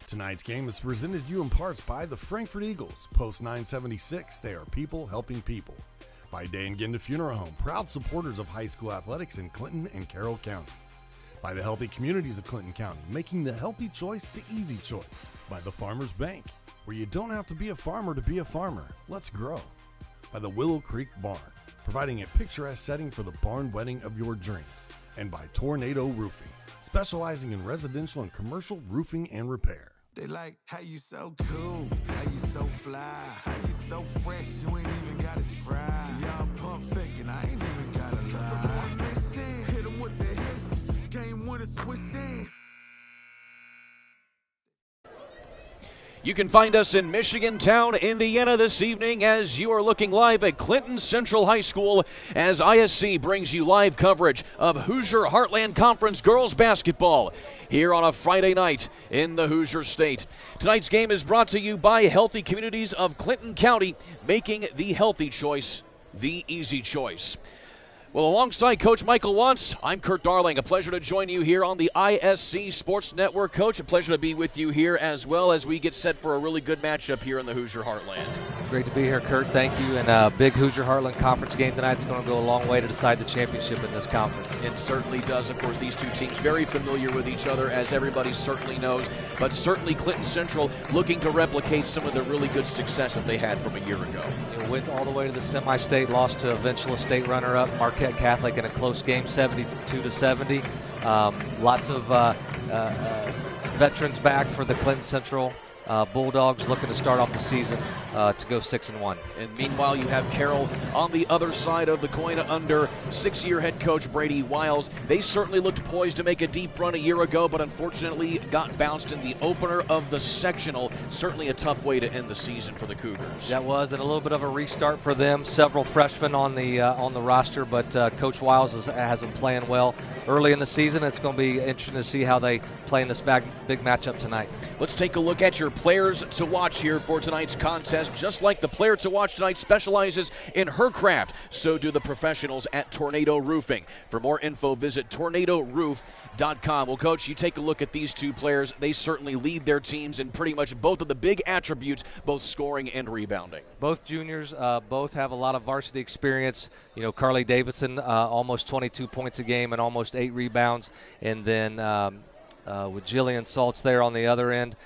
Tonight's game is presented to you in parts by the Frankfurt Eagles. Post 976, they are people helping people. By Day and Ginda Funeral Home, proud supporters of high school athletics in Clinton and Carroll County. By the healthy communities of Clinton County, making the healthy choice the easy choice. By the Farmers Bank, where you don't have to be a farmer to be a farmer. Let's grow. By the Willow Creek Barn, providing a picturesque setting for the barn wedding of your dreams. And by Tornado Roofing, specializing in residential and commercial roofing and repair. They like how you so cool, how you so fly, how you so fresh, you ain't even gotta try. Y'all pump fake and I ain't even gotta lie. Hit 'em with the hits, game winner switch in. You can find us in Michigantown, Indiana this evening as you are looking live at Clinton Central High School as ISC brings you live coverage of Hoosier Heartland Conference girls basketball here on a Friday night in the Hoosier State. Tonight's game is brought to you by Healthy Communities of Clinton County, making the healthy choice the easy choice. Well, alongside Coach Michael Wantz, I'm Kurt Darling. A pleasure to join you here on the ISC Sports Network. Coach, a pleasure to be with you here as well as we get set for a really good matchup here in the Hoosier Heartland. Great to be here, Kurt. Thank you. And a big Hoosier Heartland Conference game tonight is going to go a long way to decide the championship in this conference. It certainly does. Of course, these two teams very familiar with each other, as everybody certainly knows. But certainly Clinton Central looking to replicate some of the really good success that they had from a year ago. It went all the way to the semi-state, lost to eventual state runner-up Marquette Catholic in a close game, 72-70. Lots of veterans back for the Clinton Central Bulldogs, looking to start off the season to go 6-1. And meanwhile, you have Carroll on the other side of the coin under six-year head coach Brady Wiles. They certainly looked poised to make a deep run a year ago, but unfortunately got bounced in the opener of the sectional. Certainly a tough way to end the season for the Cougars. That was, and a little bit of a restart for them. Several freshmen on the roster, but Coach Wiles has them playing well early in the season. It's going to be interesting to see how they play in this big matchup tonight. Let's take a look at your players to watch here for tonight's contest. Just like the player to watch tonight specializes in her craft, so do the professionals at Tornado Roofing. For more info, visit tornadoroof.com. Well, Coach, you take a look at these two players. They certainly lead their teams in pretty much both of the big attributes, both scoring and rebounding. Both juniors, both have a lot of varsity experience. You know, Carly Davidson, almost 22 points a game and almost 8 rebounds. And then with Jillian Saltz there on the other end.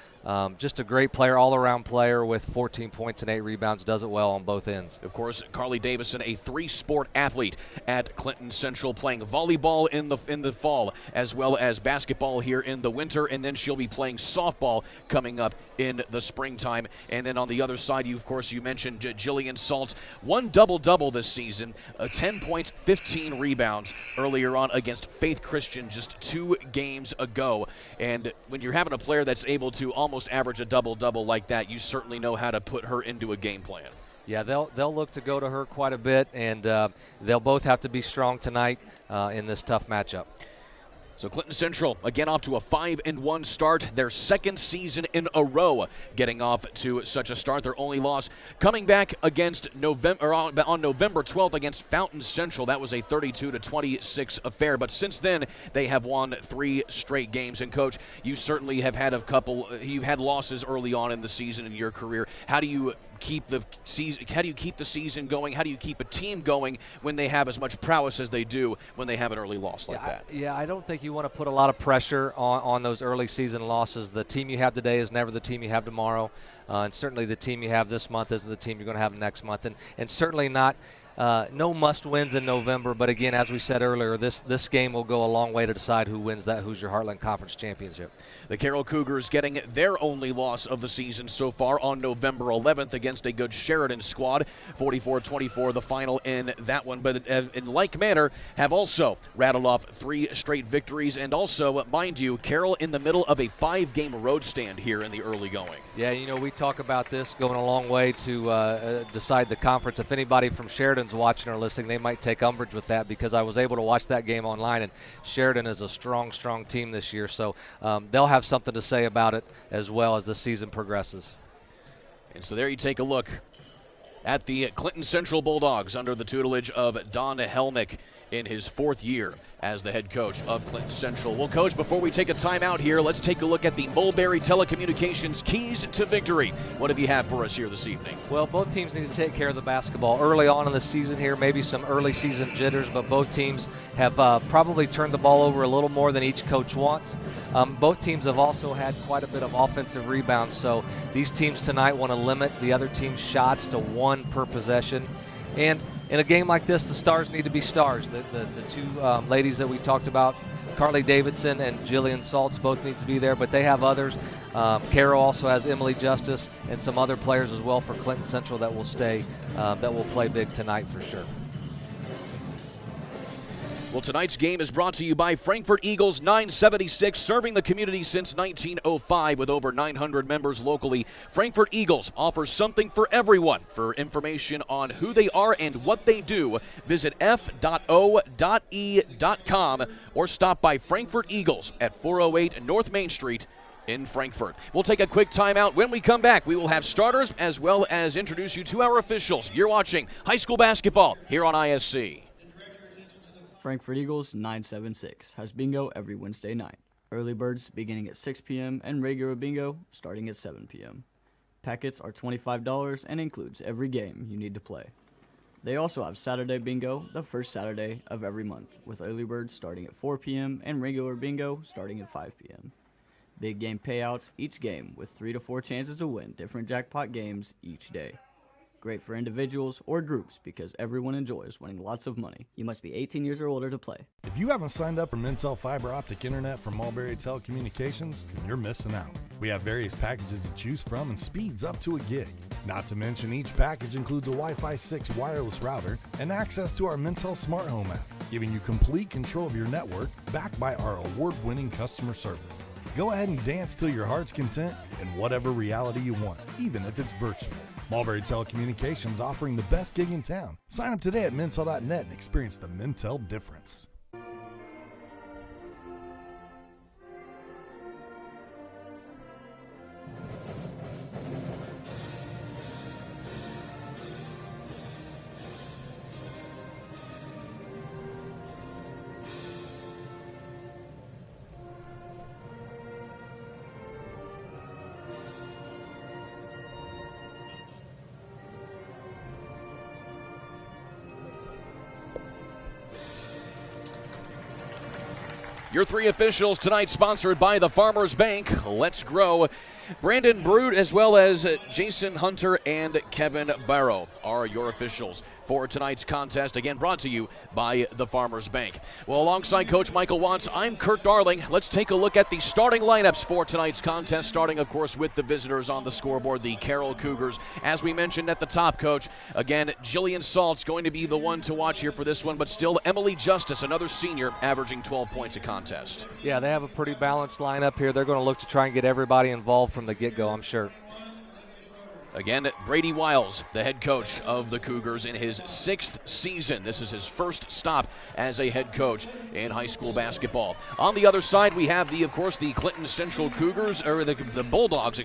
Just a great player, all-around player with 14 points and 8 rebounds, does it well on both ends. Of course, Carly Davison, a three-sport athlete at Clinton Central, playing volleyball in the fall as well as basketball here in the winter, and then she'll be playing softball coming up in the springtime. And then on the other side, you mentioned Jillian Saltz, one double-double this season, 10 points, 15 rebounds earlier on against Faith Christian just 2 games ago. And when you're having a player that's able to almost average a double-double like that, you certainly know how to put her into a game plan. Yeah, they'll look to go to her quite a bit, and they'll both have to be strong tonight in this tough matchup. So Clinton Central, again, off to a 5-1 start, their second season in a row getting off to such a start. Their only loss coming back against on November 12th against Fountain Central. That was a 32-26 affair, but since then they have won 3 straight games. And Coach, you certainly have had you've had losses early on in the season in your career. How do you keep the season going? How do you keep a team going when they have as much prowess as they do when they have an early loss like that? Yeah, I don't think you want to put a lot of pressure on those early season losses. The team you have today is never the team you have tomorrow, and certainly the team you have this month isn't the team you're going to have next month, and certainly not no must wins in November, but again, as we said earlier, this game will go a long way to decide who wins that Hoosier Heartland Conference Championship. The Carroll Cougars getting their only loss of the season so far on November 11th against a good Sheridan squad, 44-24 the final in that one, but in like manner have also rattled off 3 straight victories, and also, mind you, Carroll in the middle of a 5-game road stand here in the early going. Yeah, you know, we talk about this going a long way to decide the conference. If anybody from Sheridan's watching or listening, they might take umbrage with that, because I was able to watch that game online, and Sheridan is a strong team this year, so they'll have something to say about it as well as the season progresses. And so there you take a look at the Clinton Central Bulldogs under the tutelage of Don Helmick in his 4th year as the head coach of Clinton Central. Well, Coach, before we take a timeout here, let's take a look at the Mulberry Telecommunications keys to victory. What have you had for us here this evening? Well, both teams need to take care of the basketball early on in the season here, maybe some early season jitters, but both teams have probably turned the ball over a little more than each coach wants. Both teams have also had quite a bit of offensive rebounds, so these teams tonight want to limit the other team's shots to 1 per possession. And in a game like this, the stars need to be stars. The two ladies that we talked about, Carly Davidson and Jillian Saltz, both need to be there, but they have others. Carroll also has Emily Justice and some other players as well for Clinton Central that will stay, that will play big tonight for sure. Well, tonight's game is brought to you by Frankfort Eagles 976, serving the community since 1905 with over 900 members locally. Frankfort Eagles offers something for everyone. For information on who they are and what they do, visit f.o.e.com or stop by Frankfort Eagles at 408 North Main Street in Frankfort. We'll take a quick timeout. When we come back, we will have starters as well as introduce you to our officials. You're watching high school basketball here on ISC. Frankfort Eagles 976 has bingo every Wednesday night. Early birds beginning at 6 p.m. and regular bingo starting at 7 p.m. Packets are $25 and includes every game you need to play. They also have Saturday bingo the first Saturday of every month, with early birds starting at 4 p.m. and regular bingo starting at 5 p.m. Big game payouts each game with 3 to 4 chances to win different jackpot games each day. Great for individuals or groups because everyone enjoys winning lots of money. You must be 18 years or older to play. If you haven't signed up for Mintel fiber optic internet from Mulberry Telecommunications, then you're missing out. We have various packages to choose from and speeds up to a gig. Not to mention each package includes a Wi-Fi 6 wireless router and access to our Mintel Smart Home app, giving you complete control of your network backed by our award-winning customer service. Go ahead and dance till your heart's content in whatever reality you want, even if it's virtual. Mulberry Telecommunications offering the best gig in town. Sign up today at Mintel.net and experience the Mintel difference. Your 3 officials tonight sponsored by the Farmers Bank. Let's Grow. Brandon Brood as well as Jason Hunter and Kevin Barrow are your officials for tonight's contest. Again, brought to you by the Farmers Bank. Well, alongside Coach Michael Watts, I'm Kurt Darling. Let's take a look at the starting lineups for tonight's contest, starting, of course, with the visitors on the scoreboard, the Carroll Cougars. As we mentioned at the top, Coach, again, Jillian Salt's going to be the one to watch here for this one, but still Emily Justice, another senior, averaging 12 points a contest. Yeah, they have a pretty balanced lineup here. They're going to look to try and get everybody involved from the get-go, I'm sure. Again, Brady Wiles, the head coach of the Cougars in his 6th season. This is his first stop as a head coach in high school basketball. On the other side, we have of course, the Clinton Central Cougars, or the Bulldogs,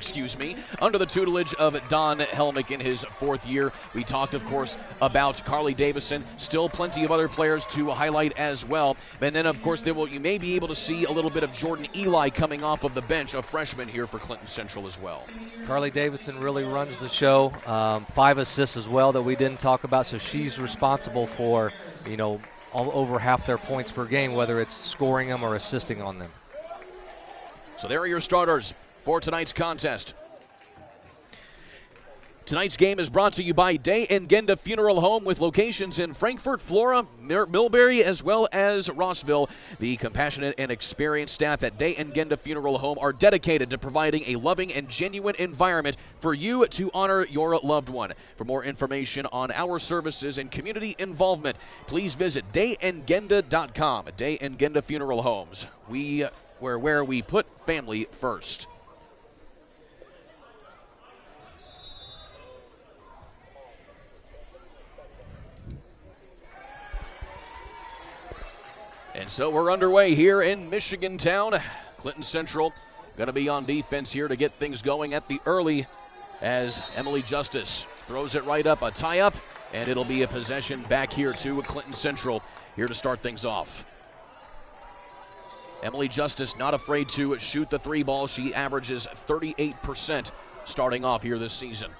under the tutelage of Don Helmick in his 4th year. We talked, of course, about Carly Davison. Still plenty of other players to highlight as well. And then, of course, you may be able to see a little bit of Jordan Eli coming off of the bench, a freshman here for Clinton Central as well. Carly Davison really runs the show. 5 assists as well that we didn't talk about, so she's responsible for, over half their points per game, whether it's scoring them or assisting on them. So there are your starters for tonight's contest. Tonight's game is brought to you by Day and Genda Funeral Home with locations in Frankfort, Flora, Millbury, as well as Rossville. The compassionate and experienced staff at Day and Genda Funeral Home are dedicated to providing a loving and genuine environment for you to honor your loved one. For more information on our services and community involvement, please visit dayandgenda.com. Day and Genda Funeral Homes. Where we put family first. And so we're underway here in Michigan Town. Clinton Central going to be on defense here to get things going at the early as Emily Justice throws it right up, a tie-up, and it'll be a possession back here to Clinton Central here to start things off. Emily Justice not afraid to shoot the three ball. She averages 38% starting off here this season.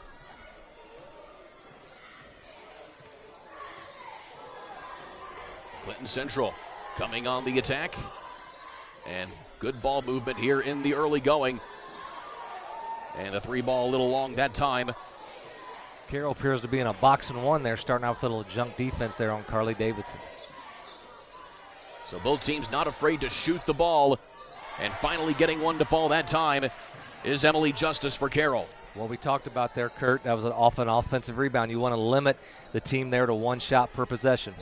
Clinton Central coming on the attack. And good ball movement here in the early going. And the three ball a little long that time. Carroll appears to be in a box and one there, starting out with a little junk defense there on Carly Davidson. So both teams not afraid to shoot the ball. And finally getting one to fall that time is Emily Justice for Carroll. Well, we talked about there, Kurt, that was off an offensive rebound. You want to limit the team there to one shot per possession.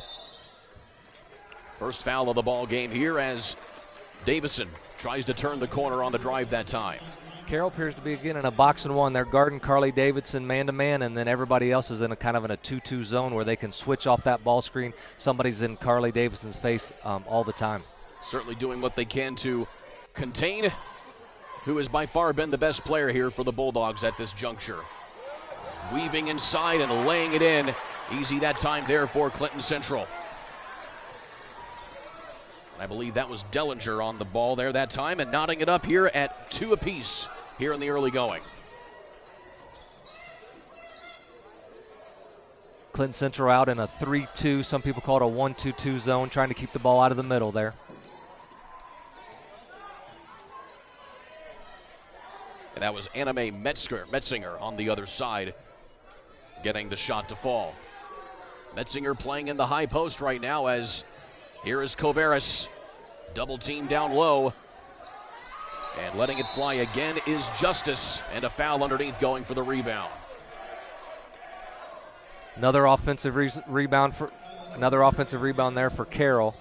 First foul of the ball game here as Davison tries to turn the corner on the drive that time. Carroll appears to be again in a box and one. They're guarding Carly Davidson man-to-man, and then everybody else is in a kind of in a 2-2 zone where they can switch off that ball screen. Somebody's in Carly Davidson's face all the time. Certainly doing what they can to contain who has by far been the best player here for the Bulldogs at this juncture. Weaving inside and laying it in. Easy that time there for Clinton Central. I believe that was Dellinger on the ball there that time, and knotting it up here at 2 apiece here in the early going. Clinton Central out in a 3-2, some people call it a 1-2-2 zone, trying to keep the ball out of the middle there. And that was Anna Mae Metzinger on the other side, getting the shot to fall. Metzinger playing in the high post right now as here is Coveras, double team down low. And letting it fly again is Justice, and a foul underneath going for the rebound. Another offensive rebound there for Carroll.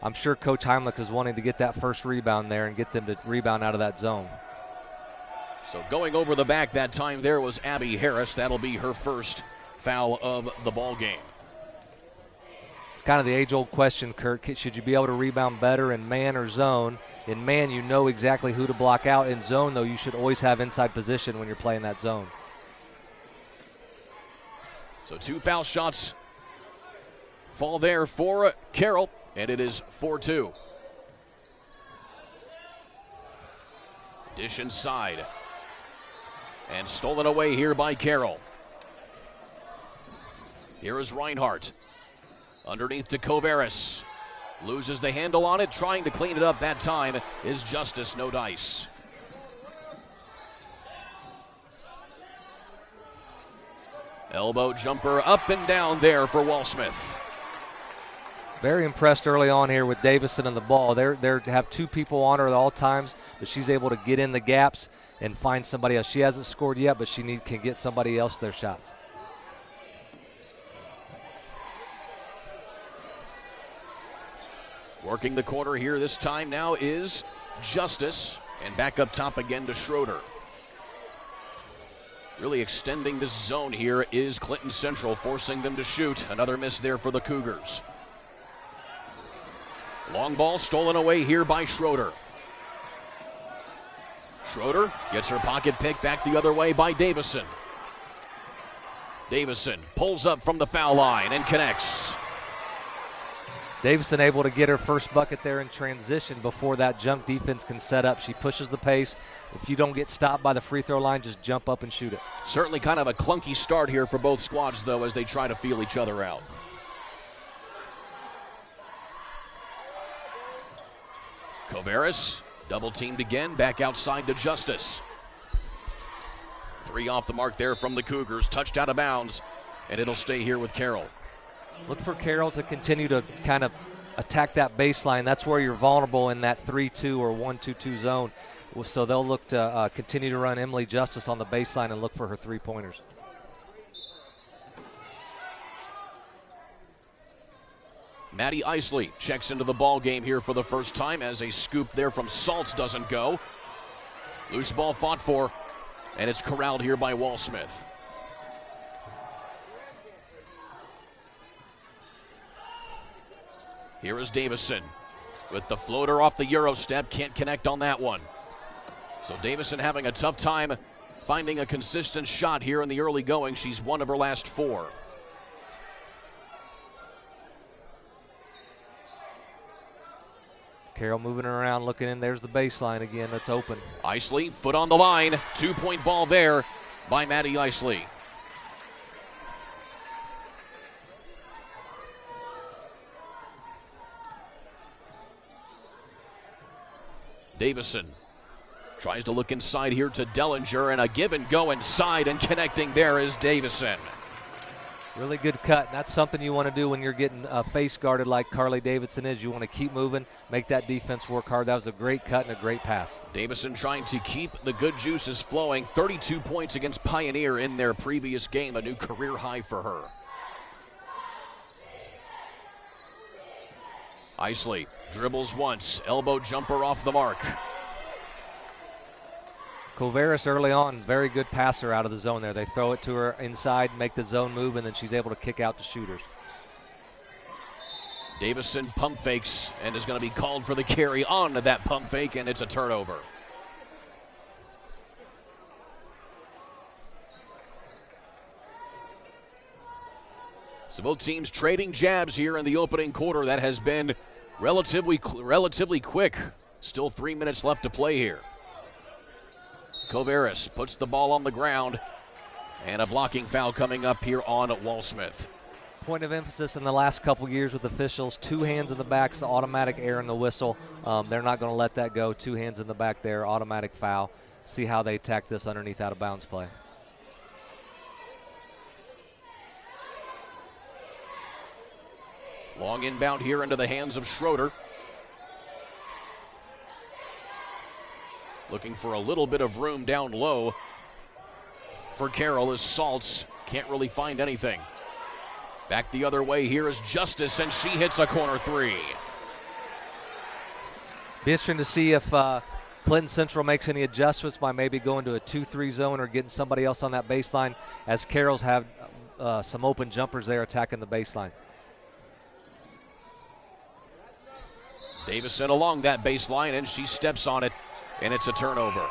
I'm sure Coach Heimlich is wanting to get that first rebound there and get them to rebound out of that zone. So going over the back that time there was Abby Harris. That'll be her first foul of the ball game. It's kind of the age-old question, Kurt. Should you be able to rebound better in man or zone? In man, you know exactly who to block out. In zone, though, you should always have inside position when you're playing that zone. So 2 foul shots fall there for Carroll, and it is 4-2. Dish inside. And stolen away here by Carroll. Here is Reinhardt. Underneath to Coveras. Loses the handle on it, trying to clean it up that time is Justice, no dice. Elbow jumper up and down there for Walsmith. Very impressed early on here with Davison and the ball. They have 2 people on her at all times, but she's able to get in the gaps and find somebody else. She hasn't scored yet, but she can get somebody else their shots. Working the corner here this time now is Justice, and back up top again to Schroeder. Really extending this zone here is Clinton Central, forcing them to shoot. Another miss there for the Cougars. Long ball stolen away here by Schroeder. Schroeder gets her pocket pick back the other way by Davison. Davison pulls up from the foul line and connects. Davison able to get her first bucket there in transition before that jump defense can set up. She pushes the pace. If you don't get stopped by the free throw line, just jump up and shoot it. Certainly kind of a clunky start here for both squads, though, as they try to feel each other out. Coveras double teamed again, back outside to Justice. 3 off the mark there from the Cougars, touched out of bounds, and it'll stay here with Carroll. Look for Carroll to continue to kind of attack that baseline. That's where you're vulnerable in that 3-2 or 1-2-2 zone. So they'll look to continue to run Emily Justice on the baseline and look for her 3-pointers. Maddie Isley checks into the ball game here for the first time as a scoop there from Saltz doesn't go. Loose ball fought for, and it's corralled here by Walsmith. Here is Davison with the floater off the Euro step. Can't connect on that one. So Davison having a tough time finding a consistent shot here in the early going. She's 1 of her last 4. Carroll moving her around, looking in. There's the baseline again. That's open. Isley, foot on the line. 2-point ball there by Maddie Isley. Davison tries to look inside here to Dellinger, and a give and go inside, and connecting there is Davison. Really good cut. And that's something you want to do when you're getting face guarded like Carly Davidson is. You want to keep moving, make that defense work hard. That was a great cut and a great pass. Davison trying to keep the good juices flowing. 32 points against Pioneer in their previous game, a new career high for her. Isley dribbles once, elbow jumper off the mark. Coveris early on, very good passer out of the zone there. They throw it to her inside, make the zone move, and then she's able to kick out the shooters. Davison pump fakes and is going to be called for the carry on to that pump fake, and it's a turnover. So both teams trading jabs here in the opening quarter. That has been relatively quick. Still 3 minutes left to play here. Coveris puts the ball on the ground, and a blocking foul coming up here on Walsmith. Point of emphasis in the last couple years with officials, 2 hands in the back, it's automatic air in the whistle. They're not going to let that go. 2 hands in the back there, automatic foul. See how they attack this underneath out of bounds play. Long inbound here into the hands of Schroeder. Looking for a little bit of room down low for Carroll as Saltz can't really find anything. Back the other way here is Justice, and she hits a corner 3. Be interesting to see if Clinton Central makes any adjustments by maybe going to a 2-3 zone or getting somebody else on that baseline, as Carroll's have some open jumpers there attacking the baseline. Davison along that baseline, and she steps on it, and it's a turnover.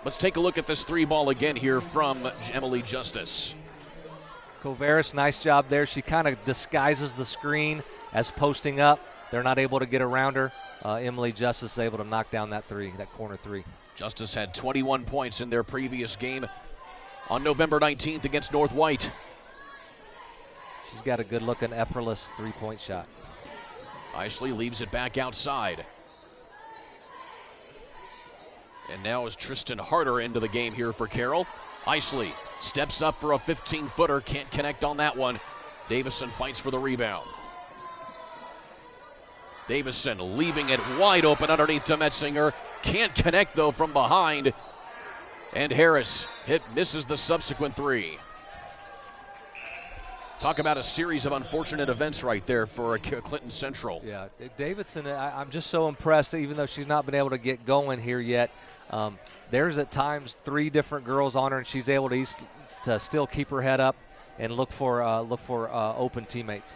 Let's take a look at this 3 ball again here from Emily Justice. Coveris, nice job there. She kind of disguises the screen as posting up. They're not able to get around her. Emily Justice is able to knock down that 3, that corner 3. Justice had 21 points in their previous game on November 19th against North White. She's got a good-looking, effortless 3-point shot. Isley leaves it back outside. And now is Tristan Harder into the game here for Carroll. Isley steps up for a 15-footer, can't connect on that one. Davison fights for the rebound. Davison leaving it wide open underneath to Metzinger. Can't connect though from behind. And Harris misses the subsequent 3. Talk about a series of unfortunate events right there for Clinton Central. Yeah, Davidson, I'm just so impressed, even though she's not been able to get going here yet. There's at times 3 different girls on her, and she's able to still keep her head up and look for open teammates.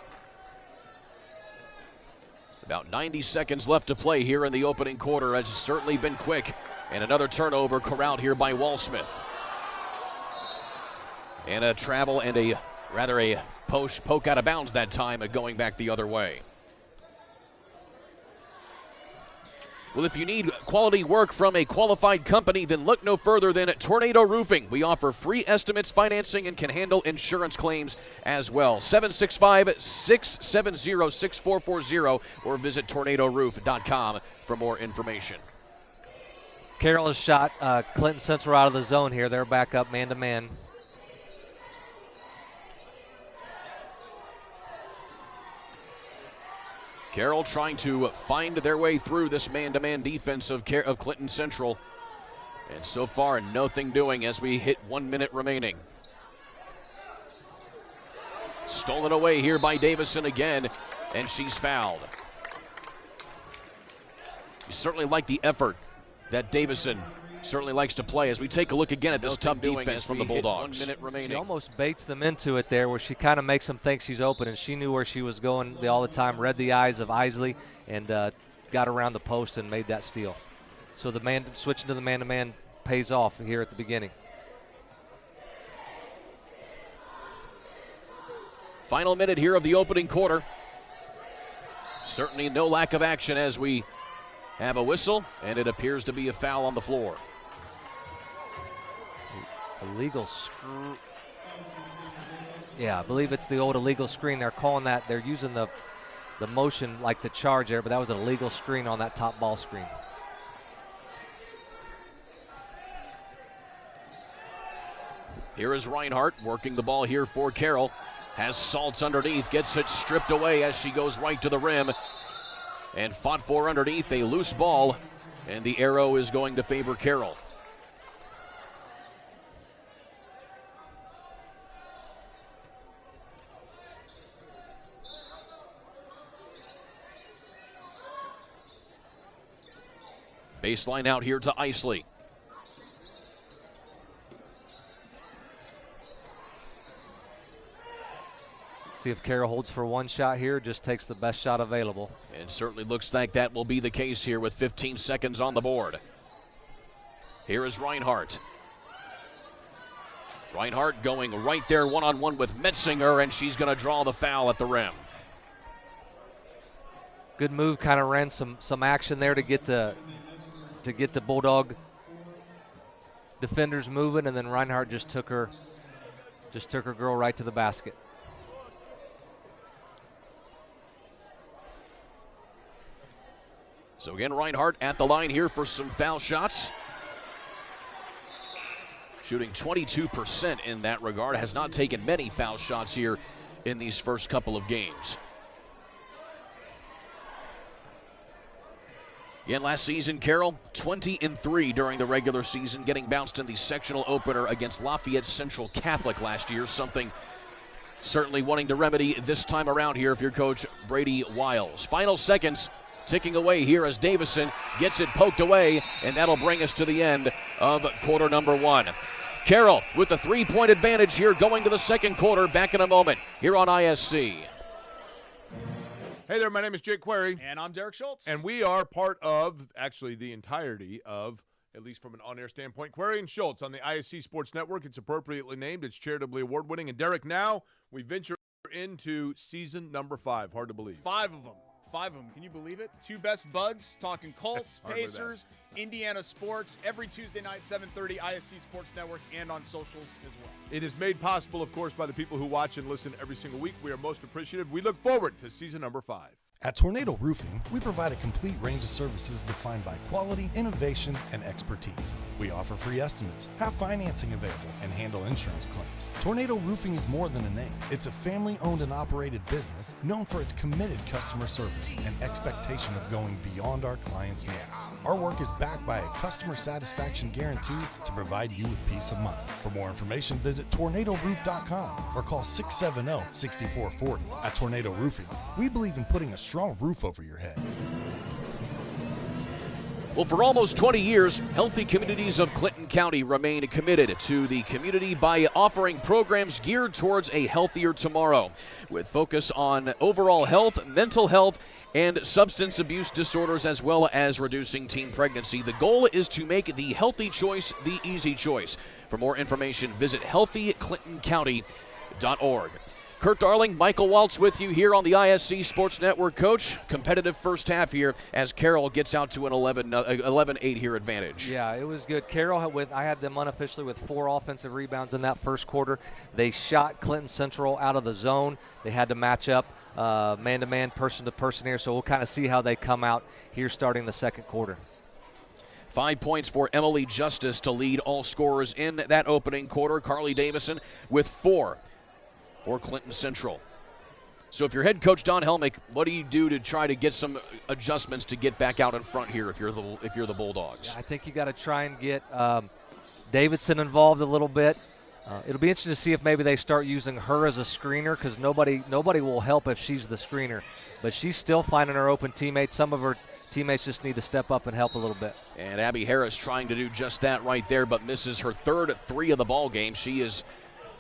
About 90 seconds left to play here in the opening quarter. It's certainly been quick. And another turnover corralled here by Walsmith. And a travel and a poke out of bounds that time, going back the other way. Well, if you need quality work from a qualified company, then look no further than at Tornado Roofing. We offer free estimates, financing, and can handle insurance claims as well. 765-670-6440 or visit tornadoroof.com for more information. Carroll has shot Clinton Central out of the zone here. They're back up man-to-man. Carroll trying to find their way through this man-to-man defense of Clinton Central. And so far, nothing doing as we hit 1 minute remaining. Stolen away here by Davison again, and she's fouled. You certainly like the effort that Davison certainly likes to play as we take a look again at this tough defense from the Bulldogs. 1 minute remaining. She almost baits them into it there, where she kind of makes them think she's open, and she knew where she was going all the time, read the eyes of Isley, and got around the post and made that steal. So the switching to the man-to-man pays off here at the beginning. Final minute here of the opening quarter. Certainly no lack of action as we have a whistle, and it appears to be a foul on the floor. Illegal screen. Yeah, I believe it's the old illegal screen. They're calling that. They're using the motion like the charge there, but that was an illegal screen on that top ball screen. Here is Reinhardt working the ball here for Carroll. Has Saltz underneath, gets it stripped away as she goes right to the rim. And fought for underneath, a loose ball, and the arrow is going to favor Carroll. Baseline out here to Isley. See if Carroll holds for one shot here, just takes the best shot available. It certainly looks like that will be the case here with 15 seconds on the board. Here is Reinhardt. Reinhardt going right there one-on-one with Metzinger, and she's going to draw the foul at the rim. Good move, kind of ran some action there to get the Bulldog defenders moving, and then Reinhardt just took her girl right to the basket. So again, Reinhardt at the line here for some foul shots. Shooting 22% in that regard. Has not taken many foul shots here in these first couple of games. Again, last season, Carroll 20-3 during the regular season, getting bounced in the sectional opener against Lafayette Central Catholic last year. Something certainly wanting to remedy this time around here if you're Coach Brady Wiles. Final seconds ticking away here as Davison gets it poked away, and that'll bring us to the end of quarter number one. Carroll with the three-point advantage here going to the second quarter. Back in a moment here on ISC. Hey there, my name is Jake Query. And I'm Derek Schultz. And we are part of, actually the entirety of, at least from an on-air standpoint, Query and Schultz on the ISC Sports Network. It's appropriately named. It's charitably award-winning. And Derek, now we venture into season number 5. Hard to believe. 5 of them. 5 of them. Can you believe it? 2 best buds talking Colts, Pacers, Indiana sports every Tuesday night, 7:30, ISC Sports Network, and on socials as well. It is made possible, of course, by the people who watch and listen every single week. We are most appreciative. We look forward to season number 5. At Tornado Roofing, we provide a complete range of services defined by quality, innovation, and expertise. We offer free estimates, have financing available, and handle insurance claims. Tornado Roofing is more than a name. It's a family-owned and operated business known for its committed customer service and expectation of going beyond our clients' needs. Our work is backed by a customer satisfaction guarantee to provide you with peace of mind. For more information, visit tornadoroof.com or call 670-6440. At Tornado Roofing, we believe in putting a strong roof over your head. Well, for almost 20 years, Healthy Communities of Clinton County remain committed to the community by offering programs geared towards a healthier tomorrow, with focus on overall health, mental health, and substance abuse disorders, as well as reducing teen pregnancy. The goal is to make the healthy choice the easy choice. For more information, visit healthyclintoncounty.org. Kurt Darling, Michael Waltz with you here on the ISC Sports Network. Coach, competitive first half here as Carroll gets out to an 11-8 here advantage. Yeah, it was good. Carroll, I had them unofficially with 4 offensive rebounds in that first quarter. They shot Clinton Central out of the zone. They had to match up man-to-man, person-to-person here, so we'll kind of see how they come out here starting the second quarter. 5 points for Emily Justice to lead all scorers in that opening quarter. Carly Davison with 4. For Clinton Central. So if you're head coach Don Helmick, what do you do to try to get some adjustments to get back out in front here if you're the Bulldogs? Yeah, I think you got to try and get Davidson involved a little bit. It'll be interesting to see if maybe they start using her as a screener, because nobody will help if she's the screener. But she's still finding her open teammates. Some of her teammates just need to step up and help a little bit. And Abby Harris trying to do just that right there, but misses her third 3 of the ball game. She is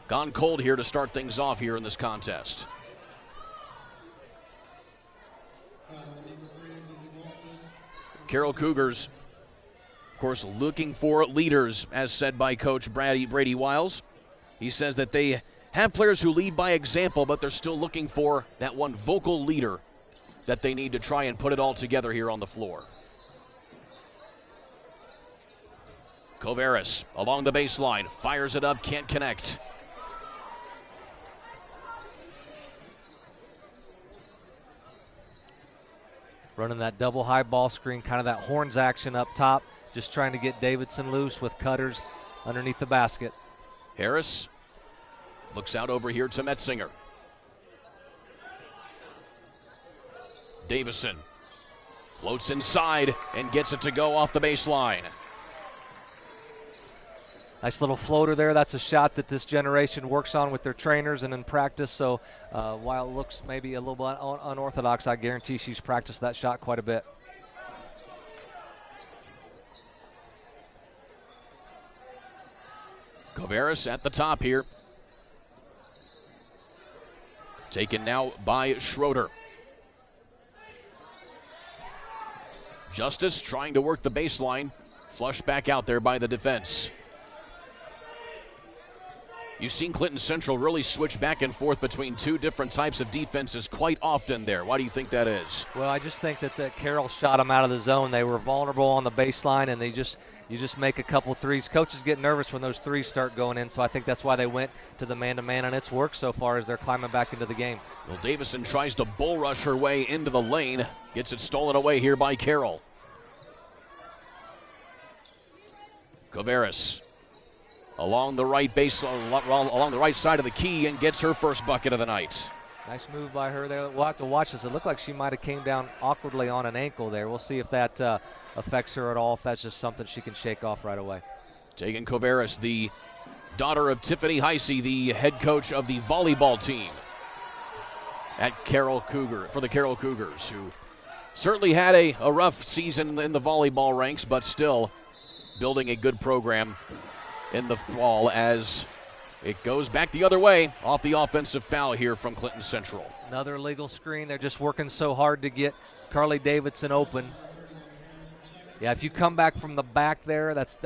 gone cold here to start things off here in this contest. Carroll Cougars, of course, looking for leaders, as said by Coach Brady Wiles. He says that they have players who lead by example, but they're still looking for that one vocal leader that they need to try and put it all together here on the floor. Coveris along the baseline, fires it up, can't connect. Running that double high ball screen, kind of that horns action up top, just trying to get Davidson loose with cutters underneath the basket. Harris looks out over here to Metzinger. Davison floats inside and gets it to go off the baseline. Nice little floater there. That's a shot that this generation works on with their trainers and in practice. So while it looks maybe a little bit unorthodox, I guarantee she's practiced that shot quite a bit. Coveris at the top here. Taken now by Schroeder. Justice trying to work the baseline. Flushed back out there by the defense. You've seen Clinton Central really switch back and forth between two different types of defenses quite often there. Why do you think that is? Well, I just think that Carroll shot them out of the zone. They were vulnerable on the baseline, and you just make a couple threes. Coaches get nervous when those threes start going in, so I think that's why they went to the man-to-man, and it's worked so far as they're climbing back into the game. Well, Davison tries to bull rush her way into the lane. Gets it stolen away here by Carroll. Coveris along the right base, along the right side of the key, and gets her first bucket of the night. Nice move by her there. We'll have to watch this. It looked like she might have came down awkwardly on an ankle there. We'll see if that affects her at all, if that's just something she can shake off right away. Tegan Coveris, the daughter of Tiffany Heisey, the head coach of the volleyball team at Carroll for the Carroll Cougars, who certainly had a rough season in the volleyball ranks, but still building a good program in the fall as it goes back the other way off the offensive foul here from Clinton Central. Another illegal screen. They're just working so hard to get Carly Davidson open. Yeah, if you come back from the back there, that's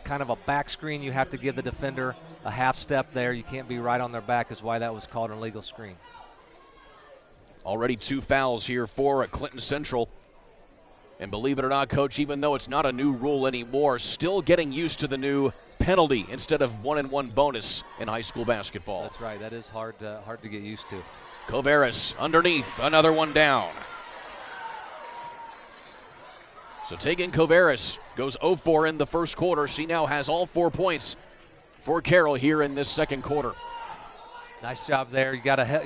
kind of a back screen. You have to give the defender a half step there. You can't be right on their back, is why that was called an illegal screen. Already 2 fouls here for Clinton Central. And believe it or not, Coach, even though it's not a new rule anymore, still getting used to the new penalty instead of 1-and-1 bonus in high school basketball. That's right. That is hard to get used to. Coveris underneath, another one down. So Tegan Coveris goes 0-4 in the first quarter. She now has all 4 points for Carroll here in this second quarter. Nice job there.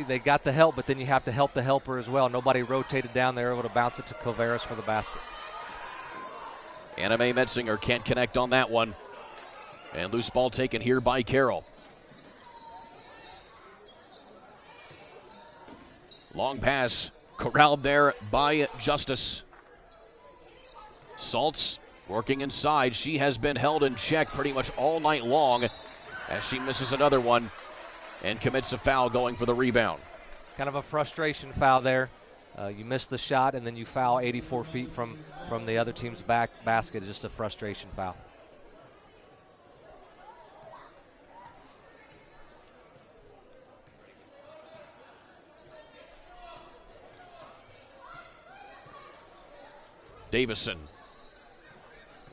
They got the help, but then you have to help the helper as well. Nobody rotated down there, able to bounce it to Coveris for the basket. Anna Mae Metzinger can't connect on that one. And loose ball taken here by Carroll. Long pass corralled there by Justice. Saltz working inside. She has been held in check pretty much all night long as she misses another one and commits a foul going for the rebound. Kind of a frustration foul there. You miss the shot and then you foul 84 feet from the other team's basket. Just a frustration foul. Davison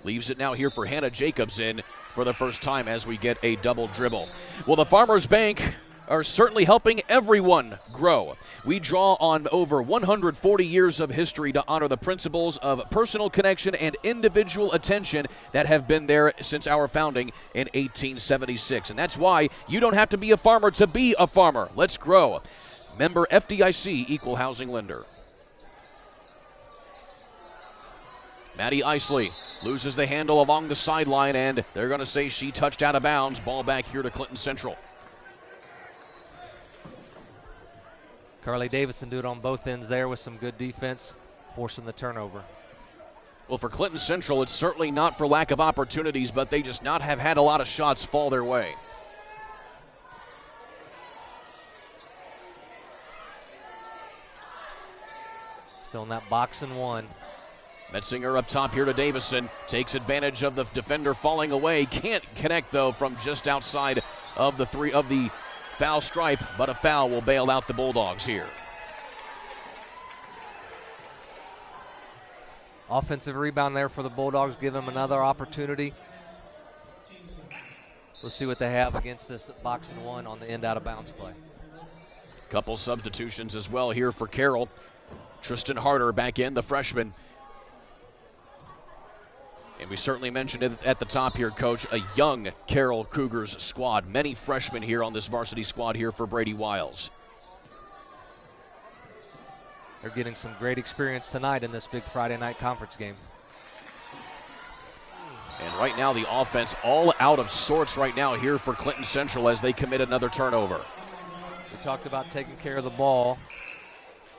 leaves it now here for Hannah Jacobson for the first time as we get a double dribble. Well, the Farmers Bank are certainly helping everyone grow. We draw on over 140 years of history to honor the principles of personal connection and individual attention that have been there since our founding in 1876. And that's why you don't have to be a farmer to be a farmer. Let's grow. Member FDIC, Equal Housing Lender. Maddie Isley loses the handle along the sideline, and they're going to say she touched out of bounds. Ball back here to Clinton Central. Carly Davison do it on both ends there with some good defense, forcing the turnover. Well, for Clinton Central, it's certainly not for lack of opportunities, but they just not have had a lot of shots fall their way. Still in that box and one. Metzinger up top here to Davison. Takes advantage of the defender falling away. Can't connect, though, from just outside of the foul stripe, but a foul will bail out the Bulldogs here. Offensive rebound there for the Bulldogs. Give them another opportunity. we'll see what they have against this box and one on the end out of bounds play. Couple substitutions as well here for Carroll. Tristan Harder back in, the freshman. And we certainly mentioned it at the top here, Coach, a young Carroll Cougars squad. Many freshmen here on this varsity squad here for Brady Wiles. They're getting some great experience tonight in this big Friday night conference game. And right now the offense all out of sorts right now here for Clinton Central as they commit another turnover. We talked about taking care of the ball.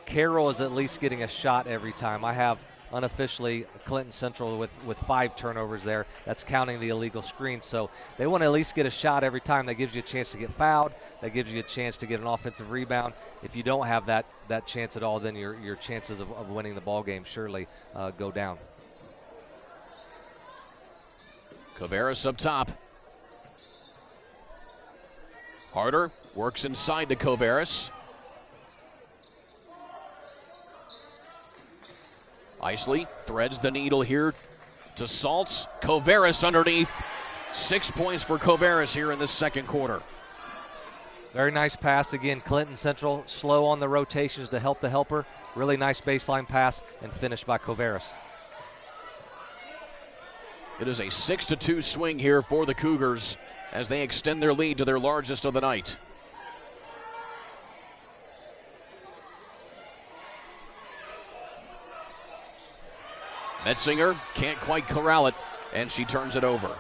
Carroll is at least getting a shot every time. I have unofficially Clinton Central with 5 turnovers there. That's counting the illegal screen. So they want to at least get a shot every time. That gives you a chance to get fouled. That gives you a chance to get an offensive rebound. If you don't have that chance at all, then your chances of winning the ball game surely go down. Coveras up top. Harder works inside to Coveras. Isley threads the needle here to Saltz. Coveras underneath. 6 points for Coveras here in this second quarter. Very nice pass. Again, Clinton Central slow on the rotations to help the helper. Really nice baseline pass and finished by Coveras. It is a 6-2 swing here for the Cougars as they extend their lead to their largest of the night. Metzinger can't quite corral it, and she turns it over.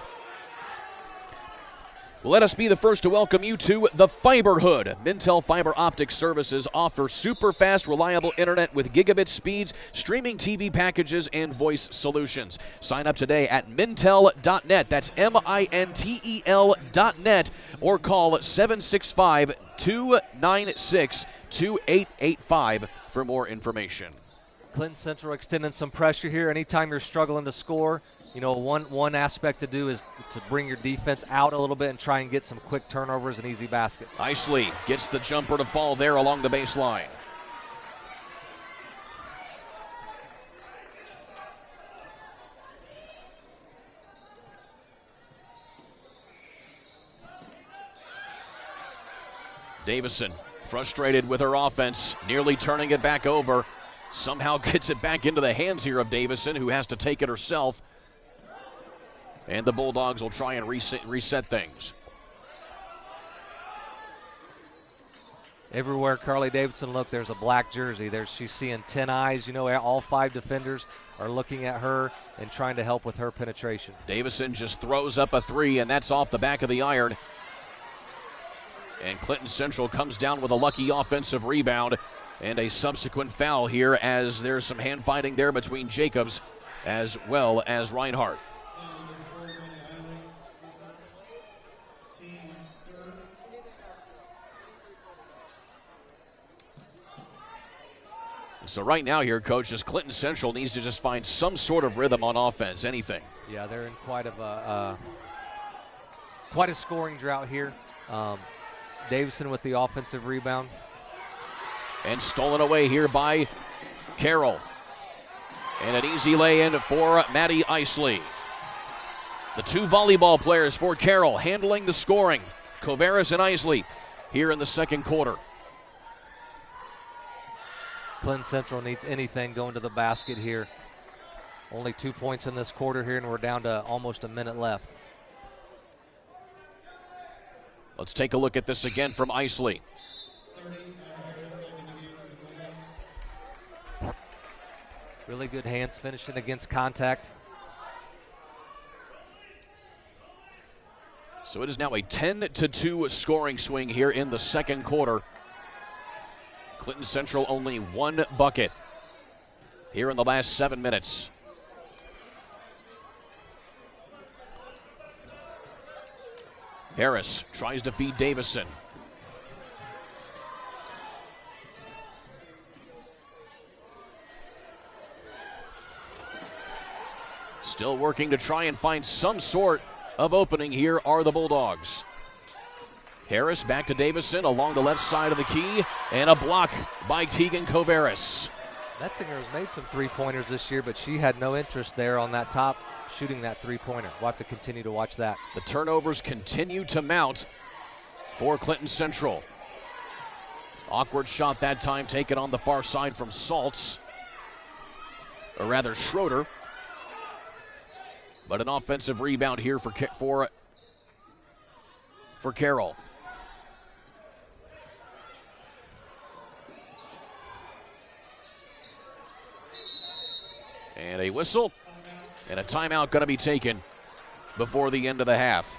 Well, let us be the first to welcome you to the Fiberhood. Mintel Fiber Optic Services offer super fast, reliable internet with gigabit speeds, streaming TV packages, and voice solutions. Sign up today at mintel.net. That's MINTEL.net, or call 765-296-2885 for more information. Clinton Central extending some pressure here. Anytime you're struggling to score, you know, one aspect to do is to bring your defense out a little bit and try and get some quick turnovers and easy baskets. Isley gets the jumper to fall there along the baseline. Davison, frustrated with her offense, nearly turning it back over. Somehow gets it back into the hands here of Davison, who has to take it herself. And the Bulldogs will try and reset things. Everywhere Carly Davidson look, there's a black jersey. She's seeing 10 eyes. You know, all 5 defenders are looking at her and trying to help with her penetration. Davison just throws up a 3, and that's off the back of the iron. And Clinton Central comes down with a lucky offensive rebound and a subsequent foul here, as there's some hand fighting there between Jacobs as well as Reinhardt. So right now here, Coach, is Clinton Central needs to just find some sort of rhythm on offense, anything. Yeah, they're in quite a scoring drought here. Davison with the offensive rebound. And stolen away here by Carroll. And an easy lay-in for Maddie Isley. The 2 volleyball players for Carroll handling the scoring. Coveras and Isley here in the second quarter. Clinton Central needs anything going to the basket here. Only 2 points in this quarter here, and we're down to almost a minute left. Let's take a look at this again from Isley. Really good hands finishing against contact. So it is now a 10-2 scoring swing here in the second quarter. Clinton Central only 1 bucket here in the last 7 minutes. Harris tries to feed Davison. Still working to try and find some sort of opening here are the Bulldogs. Harris back to Davison along the left side of the key, and a block by Tegan Coveras. Metzinger has made some 3-pointers this year, but she had no interest there on that top shooting that three-pointer. We'll have to continue to watch that. The turnovers continue to mount for Clinton Central. Awkward shot that time taken on the far side from Saltz, or rather Schroeder. But an offensive rebound here for Carroll. And a whistle and a timeout going to be taken before the end of the half.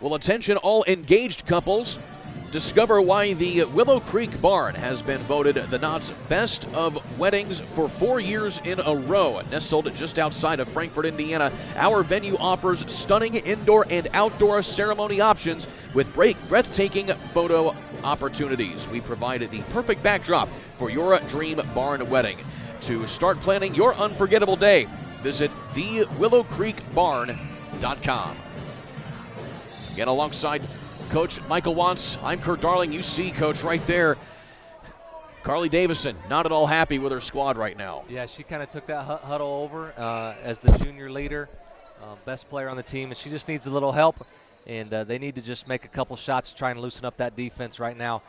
Well, attention all engaged couples. Discover why the Willow Creek Barn has been voted the Knott's Best of Weddings for 4 years in a row. Nestled just outside of Frankfort, Indiana, our venue offers stunning indoor and outdoor ceremony options with breathtaking photo opportunities. We provided the perfect backdrop for your dream barn wedding. To start planning your unforgettable day, visit thewillowcreekbarn.com. Again, alongside Coach Michael Watts, I'm Kurt Darling. You see, Coach, right there, Carly Davison, not at all happy with her squad right now. Yeah, she kind of took that huddle over as the junior leader, best player on the team, and she just needs a little help, and they need to just make a couple shots to try and loosen up that defense right now.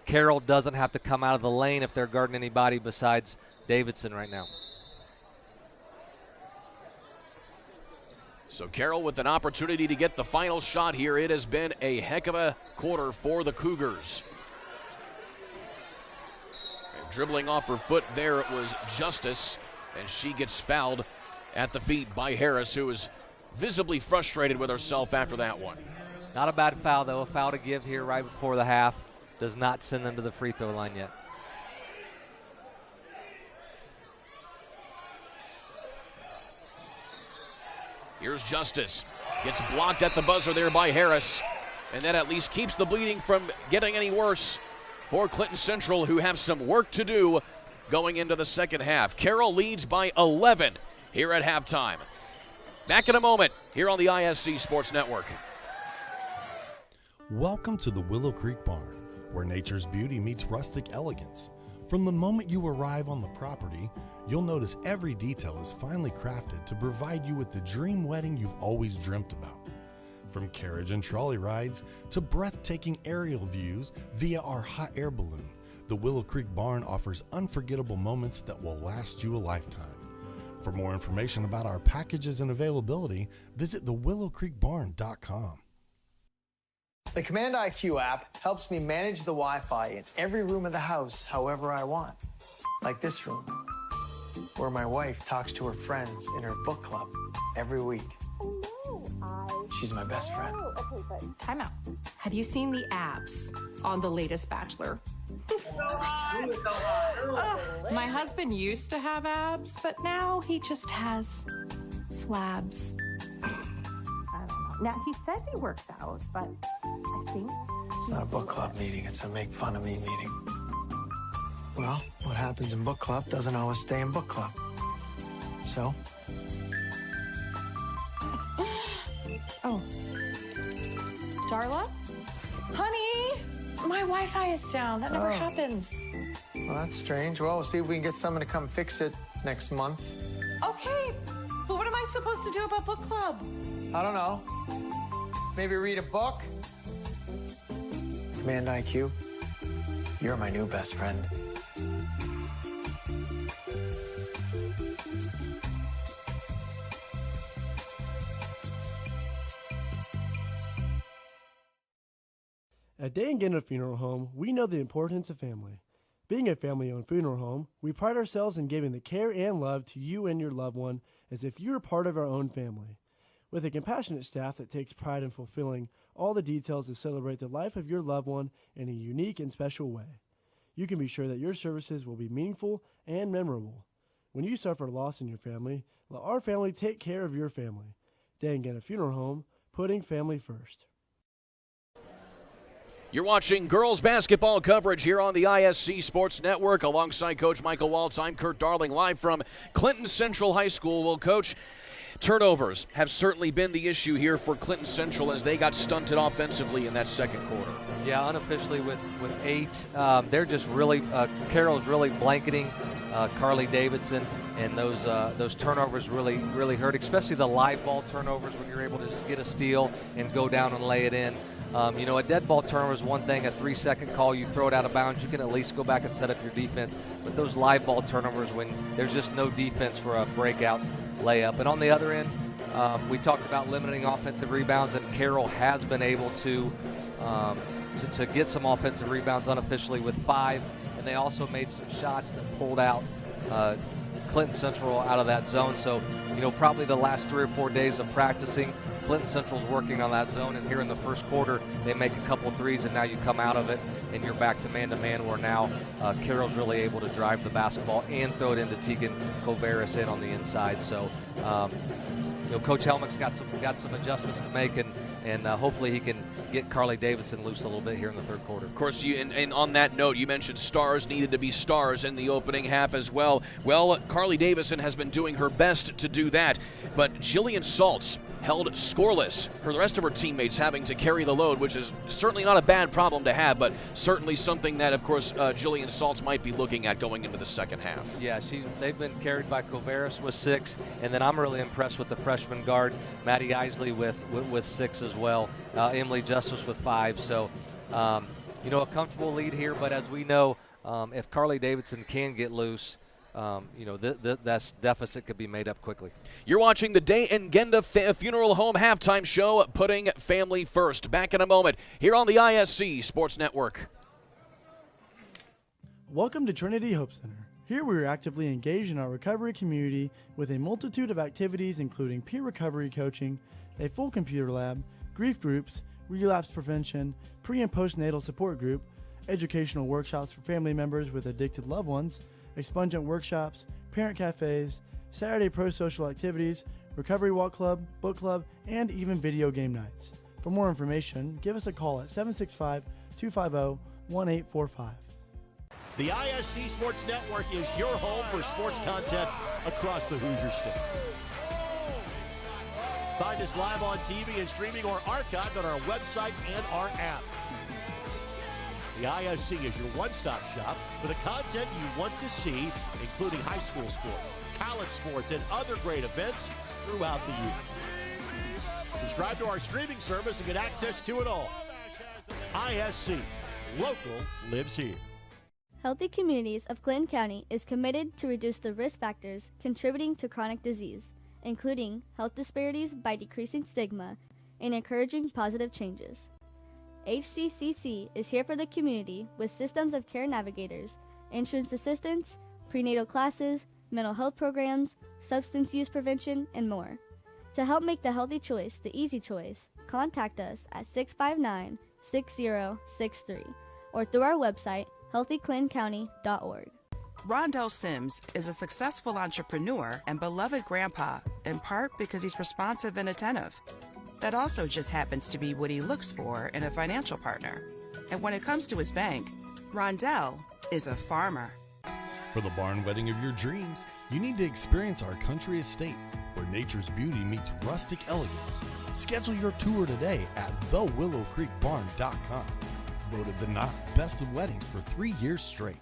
Carroll doesn't have to come out of the lane if they're guarding anybody besides Davidson right now. So Carroll with an opportunity to get the final shot here. It has been a heck of a quarter for the Cougars. And dribbling off her foot there, it was Justice, and she gets fouled at the feet by Harris, who is visibly frustrated with herself after that one. Not a bad foul, though. A foul to give here right before the half. Does not send them to the free throw line yet. Here's Justice. Gets blocked at the buzzer there by Harris. And that at least keeps the bleeding from getting any worse for Clinton Central, who have some work to do going into the second half. Carroll leads by 11 here at halftime. Back in a moment here on the ISC Sports Network. Welcome to the Willow Creek Barn, where nature's beauty meets rustic elegance. From the moment you arrive on the property, you'll notice every detail is finely crafted to provide you with the dream wedding you've always dreamt about. From carriage and trolley rides to breathtaking aerial views via our hot air balloon, the Willow Creek Barn offers unforgettable moments that will last you a lifetime. For more information about our packages and availability, visit thewillowcreekbarn.com. The Command IQ app helps me manage the Wi-Fi in every room of the house however I want. Like this room, where my wife talks to her friends in her book club every week. She's my best friend. Okay, but time out. Have you seen the abs on the latest Bachelor? My husband used to have abs, but now he just has flabs. Now, he said he works out, but I think... It's not a book club meeting, it's a make fun of me meeting. Well, what happens in book club doesn't always stay in book club. So? Oh. Darla? Honey, my Wi-Fi is down. That never happens. Well, that's strange. Well, we'll see if we can get someone to come fix it next month. Okay, but what am I supposed to do about book club? I don't know. Maybe read a book? Command IQ, you're my new best friend. At Day and Ginda Funeral Home, we know the importance of family. Being a family-owned funeral home, we pride ourselves in giving the care and love to you and your loved one as if you were part of our own family. With a compassionate staff that takes pride in fulfilling all the details to celebrate the life of your loved one in a unique and special way, you can be sure that your services will be meaningful and memorable. When you suffer loss in your family, let our family take care of your family. Day and Ginda Funeral Home, putting family first. You're watching girls basketball coverage here on the ISC Sports Network. Alongside Coach Michael Waltz, I'm Kurt Darling, live from Clinton Central High School. Well, Coach, turnovers have certainly been the issue here for Clinton Central as they got stunted offensively in that second quarter. Yeah, unofficially with 8. They're just really, Carroll's really blanketing Carly Davidson, and those turnovers really hurt, especially the live ball turnovers when you're able to just get a steal and go down and lay it in. A dead ball turnover is one thing, a 3-second call, you throw it out of bounds, you can at least go back and set up your defense. But those live ball turnovers, when there's just no defense for a breakout layup. And on the other end, we talked about limiting offensive rebounds, and Carroll has been able to get some offensive rebounds unofficially with 5. And they also made some shots that pulled out Clinton Central out of that zone. So, probably the last 3 or 4 days of practicing, Clinton Central's working on that zone, and here in the first quarter, they make a couple threes, and now you come out of it, and you're back to man-to-man, where now Carroll's really able to drive the basketball and throw it into Tegan Coveris in on the inside. So, Coach Helmick's got some adjustments to make, and hopefully he can get Carly Davidson loose a little bit here in the third quarter. Of course, and on that note, you mentioned stars needed to be stars in the opening half as well. Well, Carly Davidson has been doing her best to do that, but Jillian Saltz held scoreless. The rest of her teammates having to carry the load, which is certainly not a bad problem to have, but certainly something that, of course, Jillian Saltz might be looking at going into the second half. Yeah, they've been carried by Coveris with 6, and then I'm really impressed with the freshman guard, Maddie Isley, with 6 as well. Emily Justice with 5. So, a comfortable lead here, but as we know, if Carly Davidson can get loose, that deficit could be made up quickly. You're watching the Day and Genda Funeral Home halftime show, putting family first. Back in a moment here on the ISC Sports Network. Welcome to Trinity Hope Center. Here we are actively engaged in our recovery community with a multitude of activities including peer recovery coaching, a full computer lab, grief groups, relapse prevention, pre- and postnatal support group, educational workshops for family members with addicted loved ones, expungent workshops, parent cafes, Saturday pro-social activities, recovery walk club, book club, and even video game nights. For more information, give us a call at 765-250-1845. The ISC Sports Network is your home for sports content across the Hoosier State. Find us live on TV and streaming or archived on our website and our app. The ISC is your one-stop shop for the content you want to see, including high school sports, college sports, and other great events throughout the year. Subscribe to our streaming service and get access to it all. ISC, local lives here. Healthy Communities of Clinton County is committed to reduce the risk factors contributing to chronic disease, including health disparities by decreasing stigma and encouraging positive changes. HCCC is here for the community with systems of care navigators, insurance assistance, prenatal classes, mental health programs, substance use prevention, and more. To help make the healthy choice the easy choice, contact us at 659-6063 or through our website, healthyclintoncounty.org. Rondell Sims is a successful entrepreneur and beloved grandpa, in part because he's responsive and attentive. That also just happens to be what he looks for in a financial partner. And when it comes to his bank, Rondell is a farmer. For the barn wedding of your dreams, you need to experience our country estate, where nature's beauty meets rustic elegance. Schedule your tour today at thewillowcreekbarn.com. Voted the best of weddings for 3 years straight.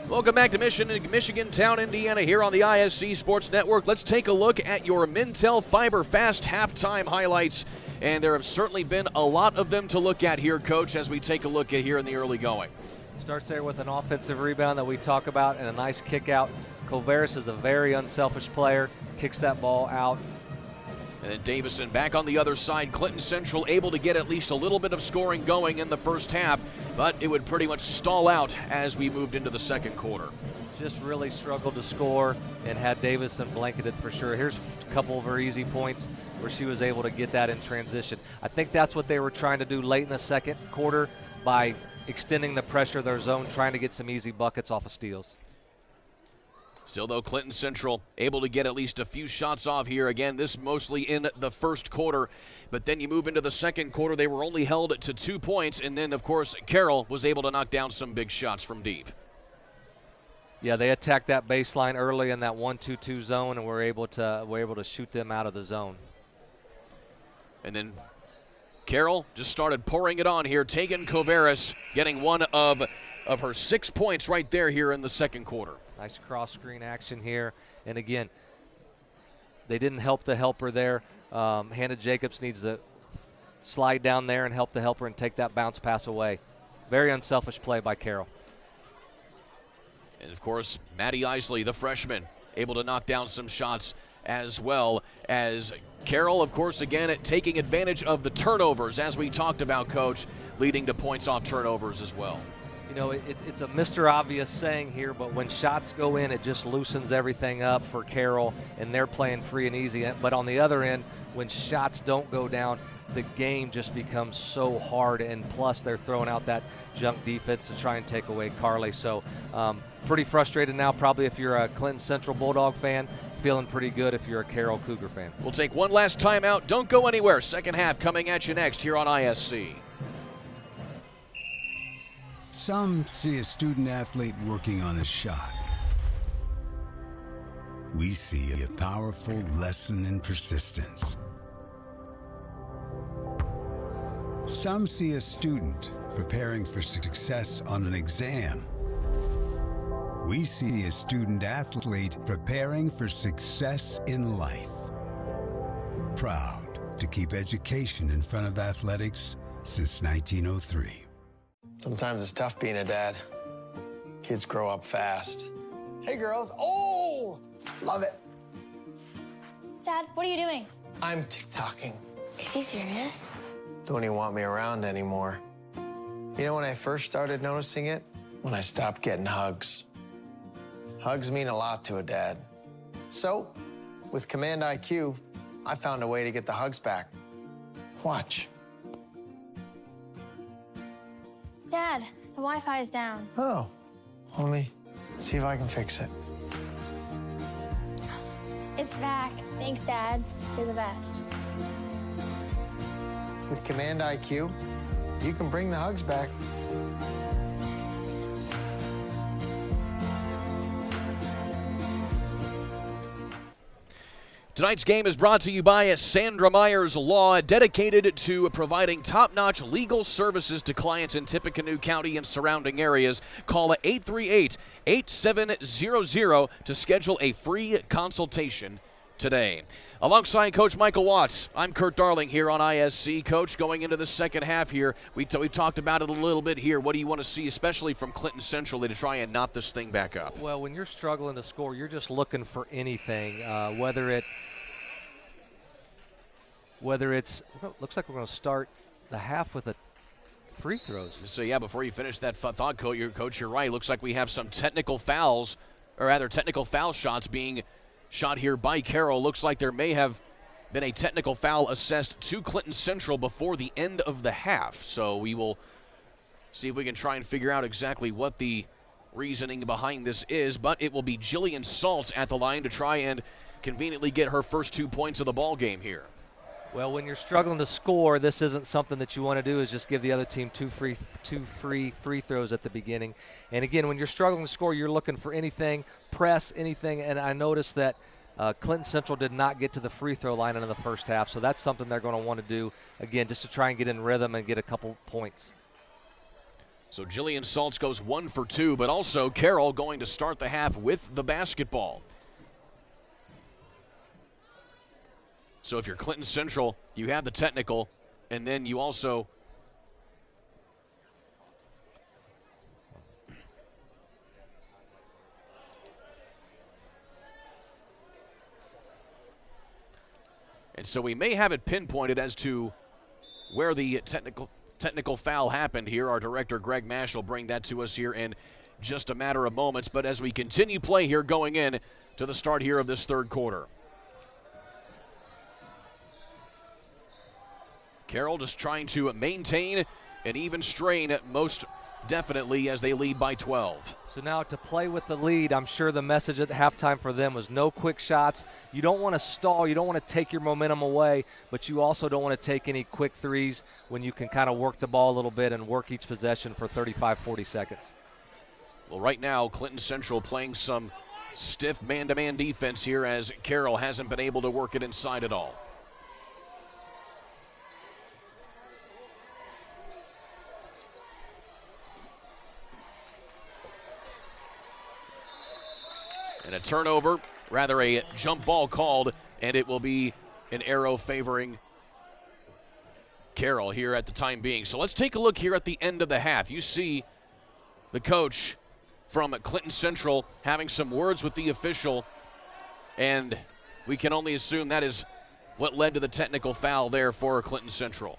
Welcome back to Michigan Town, Indiana, here on the ISC Sports Network. Let's take a look at your Mintel Fiber Fast halftime highlights. And there have certainly been a lot of them to look at here, Coach, as we take a look at here in the early going. Starts there with an offensive rebound that we talk about and a nice kick out. Coveris is a very unselfish player, kicks that ball out. And then Davison back on the other side. Clinton Central able to get at least a little bit of scoring going in the first half, but it would pretty much stall out as we moved into the second quarter. Just really struggled to score and had Davison blanketed for sure. Here's a couple of her easy points where she was able to get that in transition. I think that's what they were trying to do late in the second quarter by extending the pressure of their zone, trying to get some easy buckets off of steals. Still, though, Clinton Central able to get at least a few shots off here. Again, this mostly in the first quarter. But then you move into the second quarter, they were only held to 2 points. And then, of course, Carroll was able to knock down some big shots from deep. Yeah, they attacked that baseline early in that 1-2-2 zone, and were able to shoot them out of the zone. And then Carroll just started pouring it on here. Tegan Coveras getting one of her 6 points right there here in the second quarter. Nice cross screen action here. And again, they didn't help the helper there. Hannah Jacobs needs to slide down there and help the helper and take that bounce pass away. Very unselfish play by Carroll. And of course, Maddie Isley, the freshman, able to knock down some shots as well as Carroll, of course, again, taking advantage of the turnovers, as we talked about, Coach, leading to points off turnovers as well. You know, it's a Mr. Obvious saying here, but when shots go in, it just loosens everything up for Carroll, and they're playing free and easy. But on the other end, when shots don't go down, the game just becomes so hard, and plus they're throwing out that junk defense to try and take away Carly. So pretty frustrated now, probably if you're a Clinton Central Bulldog fan, feeling pretty good if you're a Carroll Cougar fan. We'll take one last timeout. Don't go anywhere. Second half coming at you next here on ISC. Some see a student athlete working on a shot. We see a powerful lesson in persistence. Some see a student preparing for success on an exam. We see a student athlete preparing for success in life. Proud to keep education in front of athletics since 1903. Sometimes it's tough being a dad. Kids grow up fast. Hey, girls. Oh, love it. Dad, what are you doing? I'm TikToking. Is he serious? Don't even want me around anymore. You know when I first started noticing it? When I stopped getting hugs. Hugs mean a lot to a dad. So, with Command IQ, I found a way to get the hugs back. Watch. Dad, the Wi-Fi is down. Oh, let me see if I can fix it. It's back. Thanks, Dad. You're the best. With Command IQ, you can bring the hugs back. Tonight's game is brought to you by Sandra Myers Law, dedicated to providing top-notch legal services to clients in Tippecanoe County and surrounding areas. Call 838-8700 to schedule a free consultation today. Alongside Coach Michael Watts, I'm Kurt Darling here on ISC. Coach, going into the second half here, we talked about it a little bit here. What do you want to see, especially from Clinton Central, to try and knot this thing back up? Well, when you're struggling to score, you're just looking for anything, whether it's looks like we're going to start the half with a free throws. So, yeah, before you finish that thought, Coach, you're right. Looks like we have some technical fouls, or rather technical foul shots being shot here by Carroll. Looks like there may have been a technical foul assessed to Clinton Central before the end of the half. So we will see if we can try and figure out exactly what the reasoning behind this is. But it will be Jillian Saltz at the line to try and conveniently get her first 2 points of the ball game here. Well, when you're struggling to score, this isn't something that you want to do, is just give the other team two free free throws at the beginning. And again, when you're struggling to score, you're looking for anything, press anything. And I noticed that Clinton Central did not get to the free throw line in the first half, so that's something they're going to want to do, again, just to try and get in rhythm and get a couple points. So Jillian Saltz goes 1 for 2, but also Carroll going to start the half with the basketball. So if you're Clinton Central, you have the technical, and then you also and so we may have it pinpointed as to where the technical foul happened here. Our director, Greg Mash, will bring that to us here in just a matter of moments. But as we continue play here going in to the start here of this third quarter. Carroll just trying to maintain an even strain, most definitely, as they lead by 12. So now to play with the lead, I'm sure the message at halftime for them was no quick shots. You don't want to stall. You don't want to take your momentum away, but you also don't want to take any quick threes when you can kind of work the ball a little bit and work each possession for 35, 40 seconds. Well, right now, Clinton Central playing some stiff man-to-man defense here as Carroll hasn't been able to work it inside at all. And a turnover, rather a jump ball called, and it will be an arrow favoring Carroll here at the time being. So let's take a look here at the end of the half. You see the coach from Clinton Central having some words with the official, and we can only assume that is what led to the technical foul there for Clinton Central.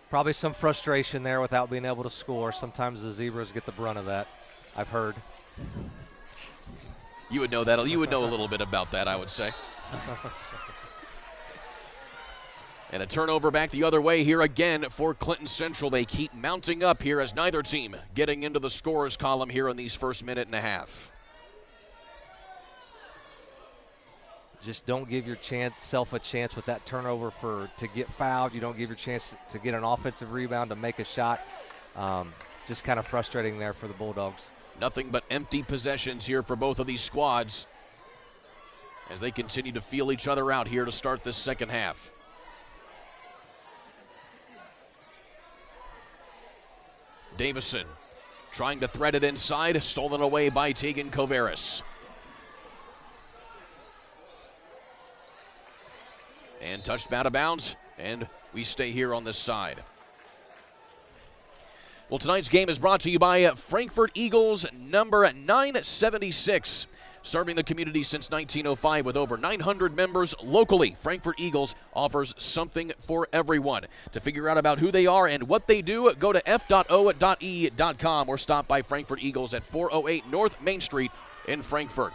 Probably some frustration there without being able to score. Sometimes the Zebras get the brunt of that, I've heard. You would know that. You would know a little bit about that, I would say. And a turnover back the other way here again for Clinton Central. They keep mounting up here as neither team getting into the scorers column here in these first minute and a half. Just don't give yourself a chance with that turnover to get fouled. You don't give your chance to get an offensive rebound, to make a shot. Just kind of frustrating there for the Bulldogs. Nothing but empty possessions here for both of these squads as they continue to feel each other out here to start this second half. Davison trying to thread it inside, stolen away by Tegan Coveris. And touched out of bounds, and we stay here on this side. Well, tonight's game is brought to you by Frankfort Eagles, number 976. Serving the community since 1905 with over 900 members locally, Frankfort Eagles offers something for everyone. To figure out about who they are and what they do, go to f.o.e.com or stop by Frankfort Eagles at 408 North Main Street in Frankfort.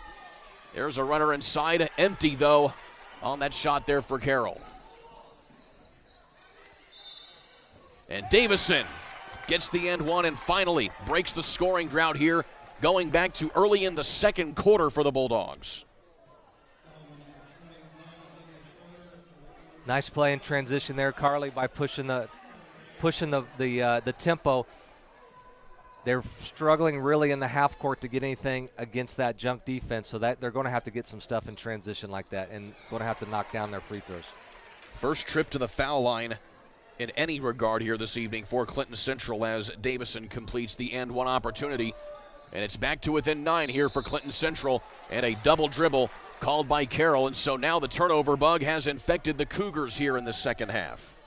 There's a runner inside, empty though on that shot there for Carroll. And Davison gets the end one and finally breaks the scoring drought here, going back to early in the second quarter for the Bulldogs. Nice play in transition there, Carly, by pushing the tempo. They're struggling really in the half court to get anything against that junk defense, so that they're going to have to get some stuff in transition like that and going to have to knock down their free throws. First trip to the foul line in any regard here this evening for Clinton Central as Davison completes the and one opportunity. And it's back to within 9 here for Clinton Central, and a double dribble called by Carroll. And so now the turnover bug has infected the Cougars here in the second half.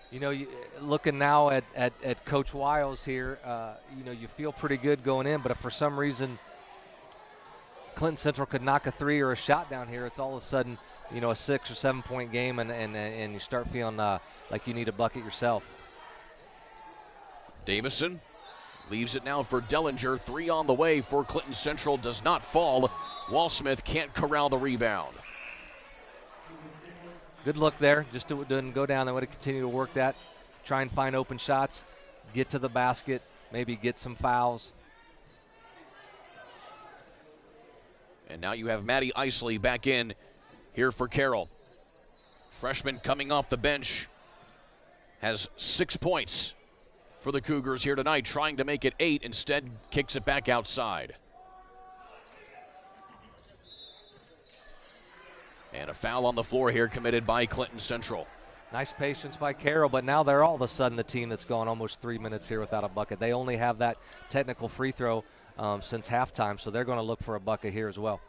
You know, looking now at Coach Wiles here, you feel pretty good going in, but if for some reason Clinton Central could knock a three or a shot down here, it's all of a sudden, a 6 or 7 point game, and you start feeling like you need a bucket yourself. Davison leaves it now for Dellinger. 3 on the way for Clinton Central. Does not fall. Walsmith can't corral the rebound. Good look there. Just didn't go down. They would have continued to work that. Try and find open shots. Get to the basket. Maybe get some fouls. And now you have Maddie Isley back in here for Carroll. Freshman coming off the bench. Has 6 points for the Cougars here tonight, trying to make it 8. Instead, kicks it back outside. And a foul on the floor here committed by Clinton Central. Nice patience by Carroll, but now they're all of a sudden the team that's gone almost 3 minutes here without a bucket. They only have that technical free throw since halftime, so they're going to look for a bucket here as well.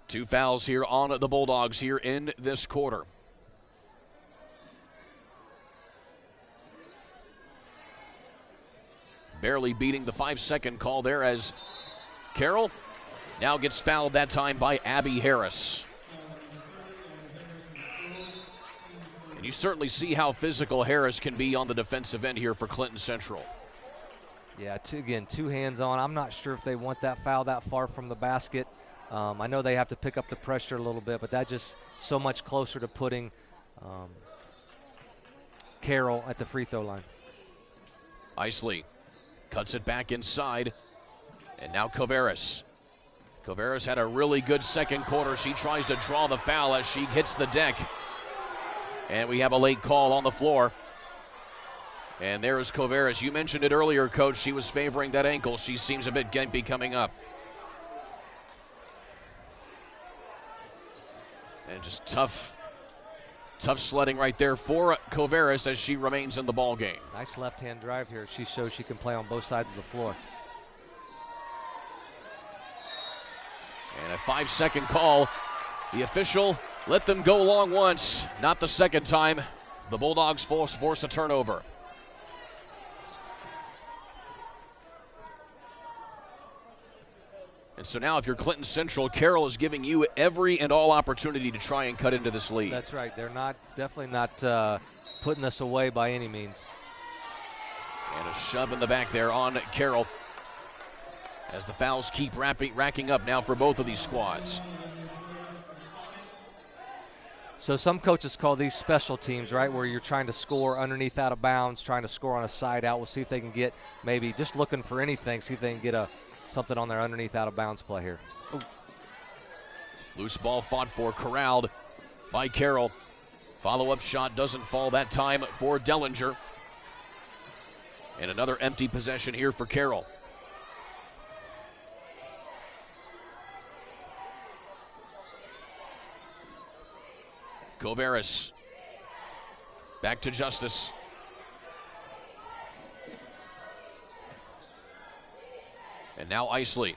2 fouls here on the Bulldogs here in this quarter. Barely beating the 5-second call there as Carroll now gets fouled that time by Abby Harris. And you certainly see how physical Harris can be on the defensive end here for Clinton Central. Yeah, two hands on. I'm not sure if they want that foul that far from the basket. I know they have to pick up the pressure a little bit, but that just so much closer to putting Carroll at the free throw line. Isley cuts it back inside, and now Coveris. Coveris had a really good second quarter. She tries to draw the foul as she hits the deck. And we have a late call on the floor. And there is Coveris. You mentioned it earlier, Coach. She was favoring that ankle. She seems a bit gimpy coming up. And just tough sledding right there for Coveris as she remains in the ball game. Nice left-hand drive here. She shows she can play on both sides of the floor. 5-second call. The official let them go long once, not the second time. The Bulldogs force a turnover. And so now if you're Clinton Central, Carroll is giving you every and all opportunity to try and cut into this lead. That's right. They're definitely not putting us away by any means. And a shove in the back there on Carroll as the fouls keep racking up now for both of these squads. So some coaches call these special teams, right, where you're trying to score underneath out of bounds, trying to score on a side out. We'll see if they can get maybe just looking for anything, see if they can get something on their underneath out of bounds play here. Ooh. Loose ball fought for, corralled by Carroll. Follow-up shot doesn't fall that time for Dellinger. And another empty possession here for Carroll. Coveris back to Justice. And now Isley.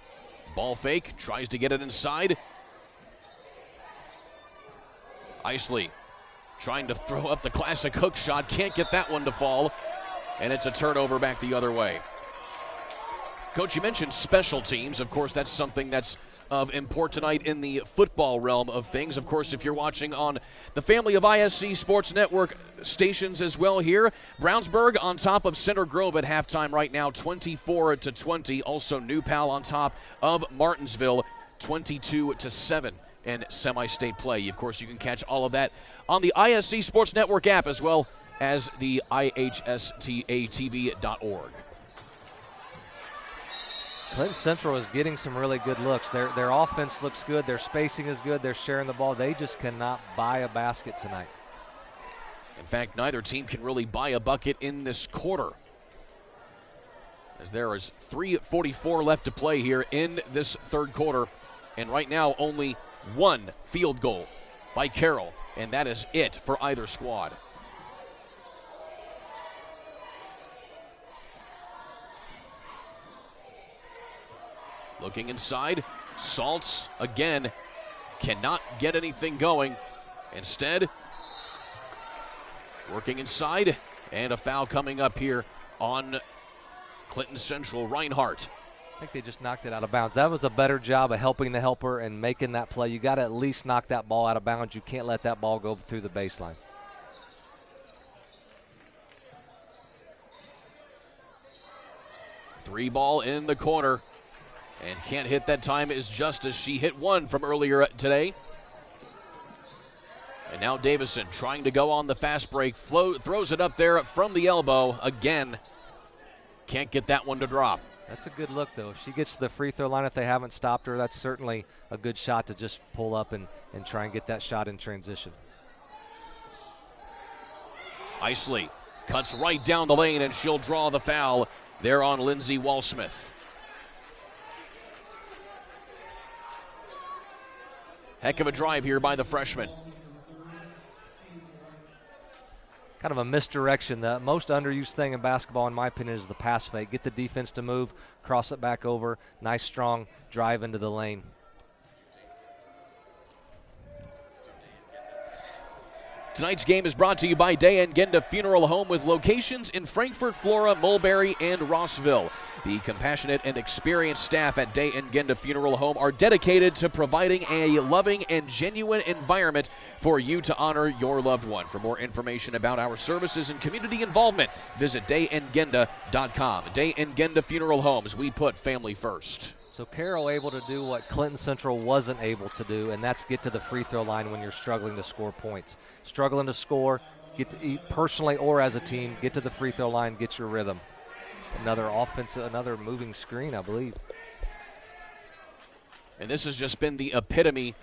Ball fake, tries to get it inside. Isley trying to throw up the classic hook shot, can't get that one to fall. And it's a turnover back the other way. Coach, you mentioned special teams. Of course, that's something that's of import tonight in the football realm of things. Of course, if you're watching on the family of ISC Sports Network stations as well here, Brownsburg on top of Center Grove at halftime right now, 24-20. Also New Pal on top of Martinsville, 22-7 in semi-state play. Of course, you can catch all of that on the ISC Sports Network app as well as the IHSAA.TV.org. Clinton Central is getting some really good looks. Their offense looks good. Their spacing is good. They're sharing the ball. They just cannot buy a basket tonight. In fact, neither team can really buy a bucket in this quarter, as there is 3:44 left to play here in this third quarter. And right now, only one field goal by Carroll, and that is it for either squad. Looking inside, Saltz again cannot get anything going. Instead, working inside, and a foul coming up here on Clinton Central. Reinhardt. I think they just knocked it out of bounds. That was a better job of helping the helper and making that play. You got to at least knock that ball out of bounds. You can't let that ball go through the baseline. Three ball in the corner. And can't hit that time is Justice. She hit one from earlier today. And now Davison trying to go on the fast break. Throws it up there from the elbow again. Can't get that one to drop. That's a good look, though. If she gets to the free throw line, if they haven't stopped her, that's certainly a good shot to just pull up and try and get that shot in transition. Isley cuts right down the lane, and she'll draw the foul there on Lindsey Walsmith. Heck of a drive here by the freshman. Kind of a misdirection. The most underused thing in basketball, in my opinion, is the pass fake. Get the defense to move, cross it back over. Nice, strong drive into the lane. Tonight's game is brought to you by Day and Genda Funeral Home, with locations in Frankfort, Flora, Mulberry, and Rossville. The compassionate and experienced staff at Day and Genda Funeral Home are dedicated to providing a loving and genuine environment for you to honor your loved one. For more information about our services and community involvement, visit dayandgenda.com. Day and Genda Funeral Homes, we put family first. So Carroll able to do what Clinton Central wasn't able to do, and that's get to the free throw line when you're struggling to score points. Struggling to score, get to eat personally or as a team, get to the free throw line, get your rhythm. Another offensive, another moving screen, I believe. And this has just been the epitome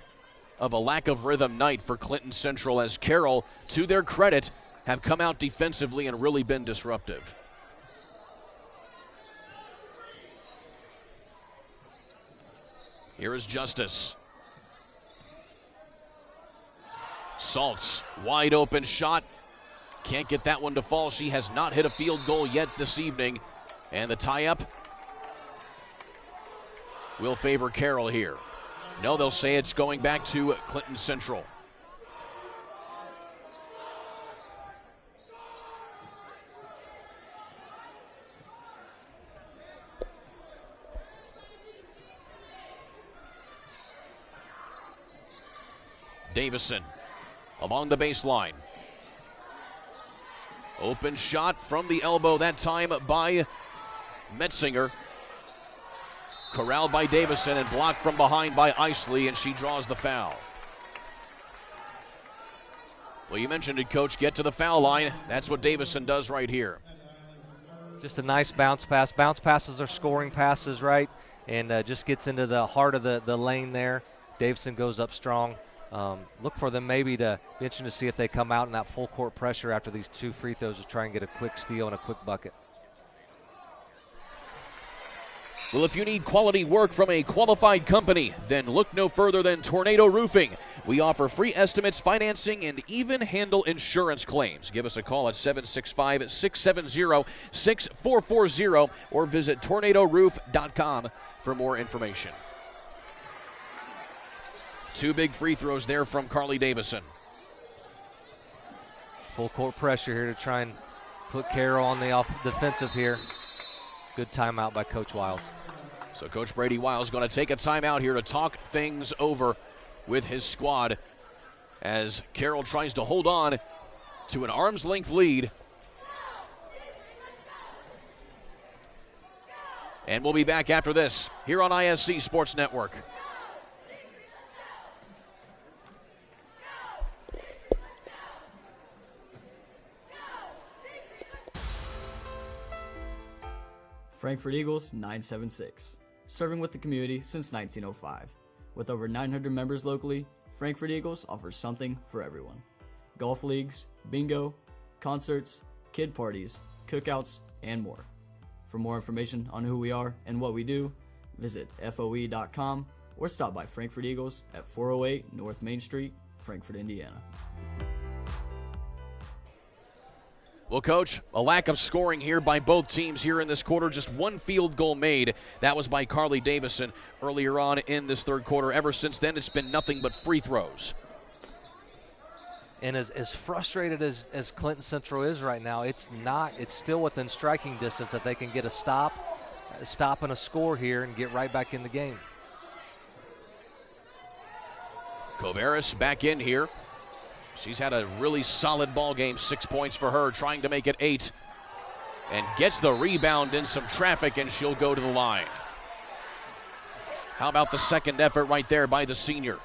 of a lack of rhythm night for Clinton Central, as Carroll, to their credit, have come out defensively and really been disruptive. Here is Justice. Saltz, wide open shot. Can't get that one to fall. She has not hit a field goal yet this evening. And the tie-up will favor Carroll here. No, they'll say it's going back to Clinton Central. Davison along the baseline. Open shot from the elbow that time by Metzinger. Corralled by Davison and blocked from behind by Isley, and she draws the foul. Well, you mentioned it, Coach. Get to the foul line. That's what Davison does right here. Just a nice bounce pass. Bounce passes are scoring passes, right? And just gets into the heart of the lane there. Davison goes up strong. Look for them maybe to be interesting to see if they come out in that full court pressure after these 2 free throws to try and get a quick steal and a quick bucket. Well, if you need quality work from a qualified company, then look no further than Tornado Roofing. We offer free estimates, financing, and even handle insurance claims. Give us a call at 765-670-6440 or visit tornadoroof.com for more information. 2 big free throws there from Carly Davison. Full court pressure here to try and put Carroll on the defensive here. Good timeout by Coach Wiles. So Coach Brady Wiles going to take a timeout here to talk things over with his squad as Carroll tries to hold on to an arm's length lead. And we'll be back after this here on ISC Sports Network. Frankfort Eagles 976, serving with the community since 1905. With over 900 members locally, Frankfort Eagles offers something for everyone. Golf leagues, bingo, concerts, kid parties, cookouts, and more. For more information on who we are and what we do, visit FOE.com or stop by Frankfort Eagles at 408 North Main Street, Frankfort, Indiana. Well, Coach, a lack of scoring here by both teams here in this quarter. Just 1 field goal made. That was by Carly Davison earlier on in this third quarter. Ever since then, it's been nothing but free throws. And as frustrated as Clinton Central is right now, it's still within striking distance if they can get a stop and a score here and get right back in the game. Coveris back in here. She's had a really solid ball game, 6 points for her, trying to make it 8. And gets the rebound in some traffic, and she'll go to the line. How about the second effort right there by the senior?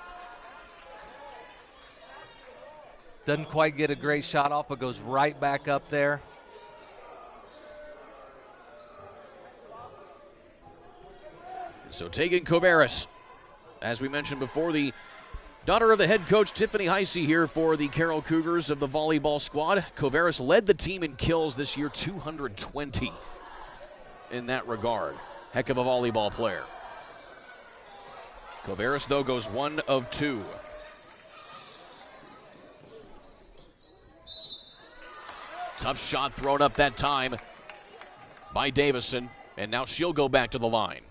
Doesn't quite get a great shot off, but goes right back up there. So Tegan Coveris, as we mentioned before, the daughter of the head coach, Tiffany Heisey, here for the Carroll Cougars of the volleyball squad. Coveris led the team in kills this year, 220 in that regard. Heck of a volleyball player. Coveris, though, goes 1 of 2. Tough shot thrown up that time by Davison, and now she'll go back to the line.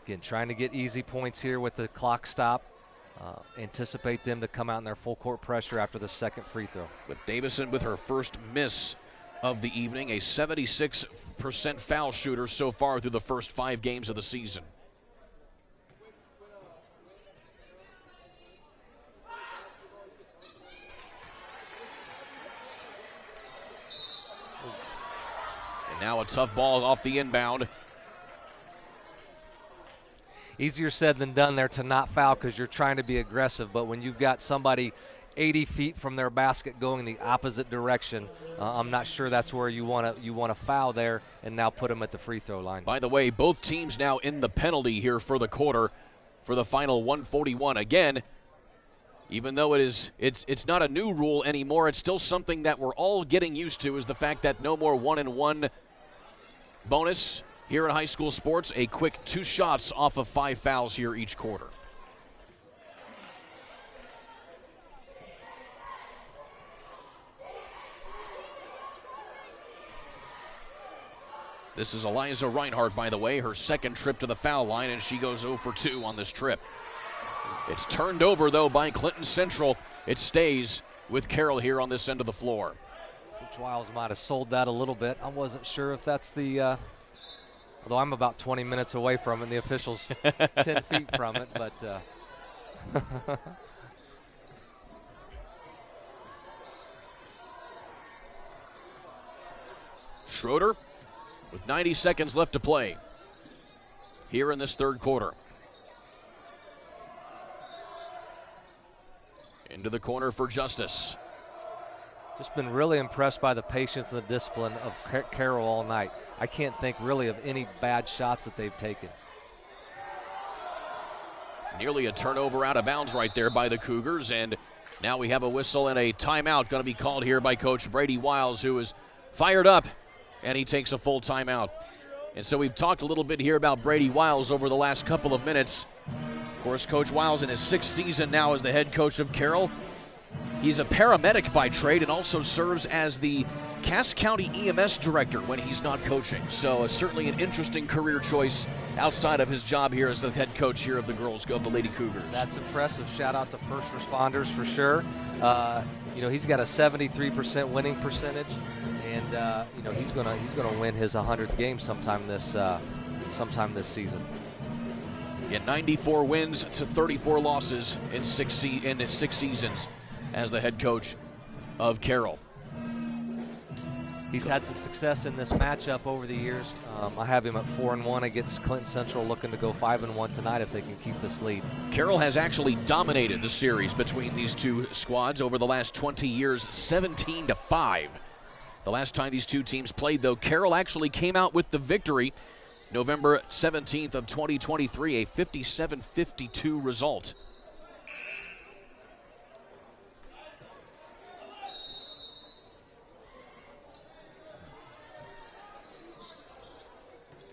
Again, trying to get easy points here with the clock stop. Anticipate them to come out in their full court pressure after the second free throw. With Davison with her first miss of the evening, a 76% foul shooter so far through the first 5 games of the season. And now a tough ball off the inbound. Easier said than done there to not foul because you're trying to be aggressive, but when you've got somebody 80 feet from their basket going the opposite direction, I'm not sure that's where you want to foul there and now put them at the free throw line. By the way, both teams now in the penalty here for the quarter for the final 141. Again, even though it's not a new rule anymore, it's still something that we're all getting used to, is the fact that no more 1-and-1 bonus here in high school sports. A quick 2 shots off of 5 fouls here each quarter. This is Eliza Reinhardt, by the way, her second trip to the foul line, and she goes 0 for 2 on this trip. It's turned over, though, by Clinton Central. It stays with Carroll here on this end of the floor. Coach Wiles might have sold that a little bit. I wasn't sure if that's the, although I'm about 20 minutes away from it, and the official's 10 feet from it, but. Schroeder with 90 seconds left to play here in this third quarter. Into the corner for Justice. Just been really impressed by the patience and the discipline of Carroll all night. I can't think really of any bad shots that they've taken. Nearly a turnover out of bounds right there by the Cougars, and now we have a whistle and a timeout going to be called here by Coach Brady Wiles, who is fired up, and he takes a full timeout. And so we've talked a little bit here about Brady Wiles over the last couple of minutes. Of course, Coach Wiles in his 6th season now as the head coach of Carroll. He's a paramedic by trade and also serves as the Cass County EMS director when he's not coaching. So certainly an interesting career choice outside of his job here as the head coach here of the Lady Cougars. That's impressive. Shout out to first responders for sure. You know, he's got a 73% winning percentage, and you know, he's gonna win his 100th game sometime this season. Yeah, 94 wins to 34 losses in six seasons as the head coach of Carroll. He's had some success in this matchup over the years. I have him at 4-1 against Clinton Central, looking to go 5-1 tonight if they can keep this lead. Carroll has actually dominated the series between these two squads over the last 20 years, 17-5. The last time these two teams played, though, Carroll actually came out with the victory November 17th of 2023, a 57-52 result.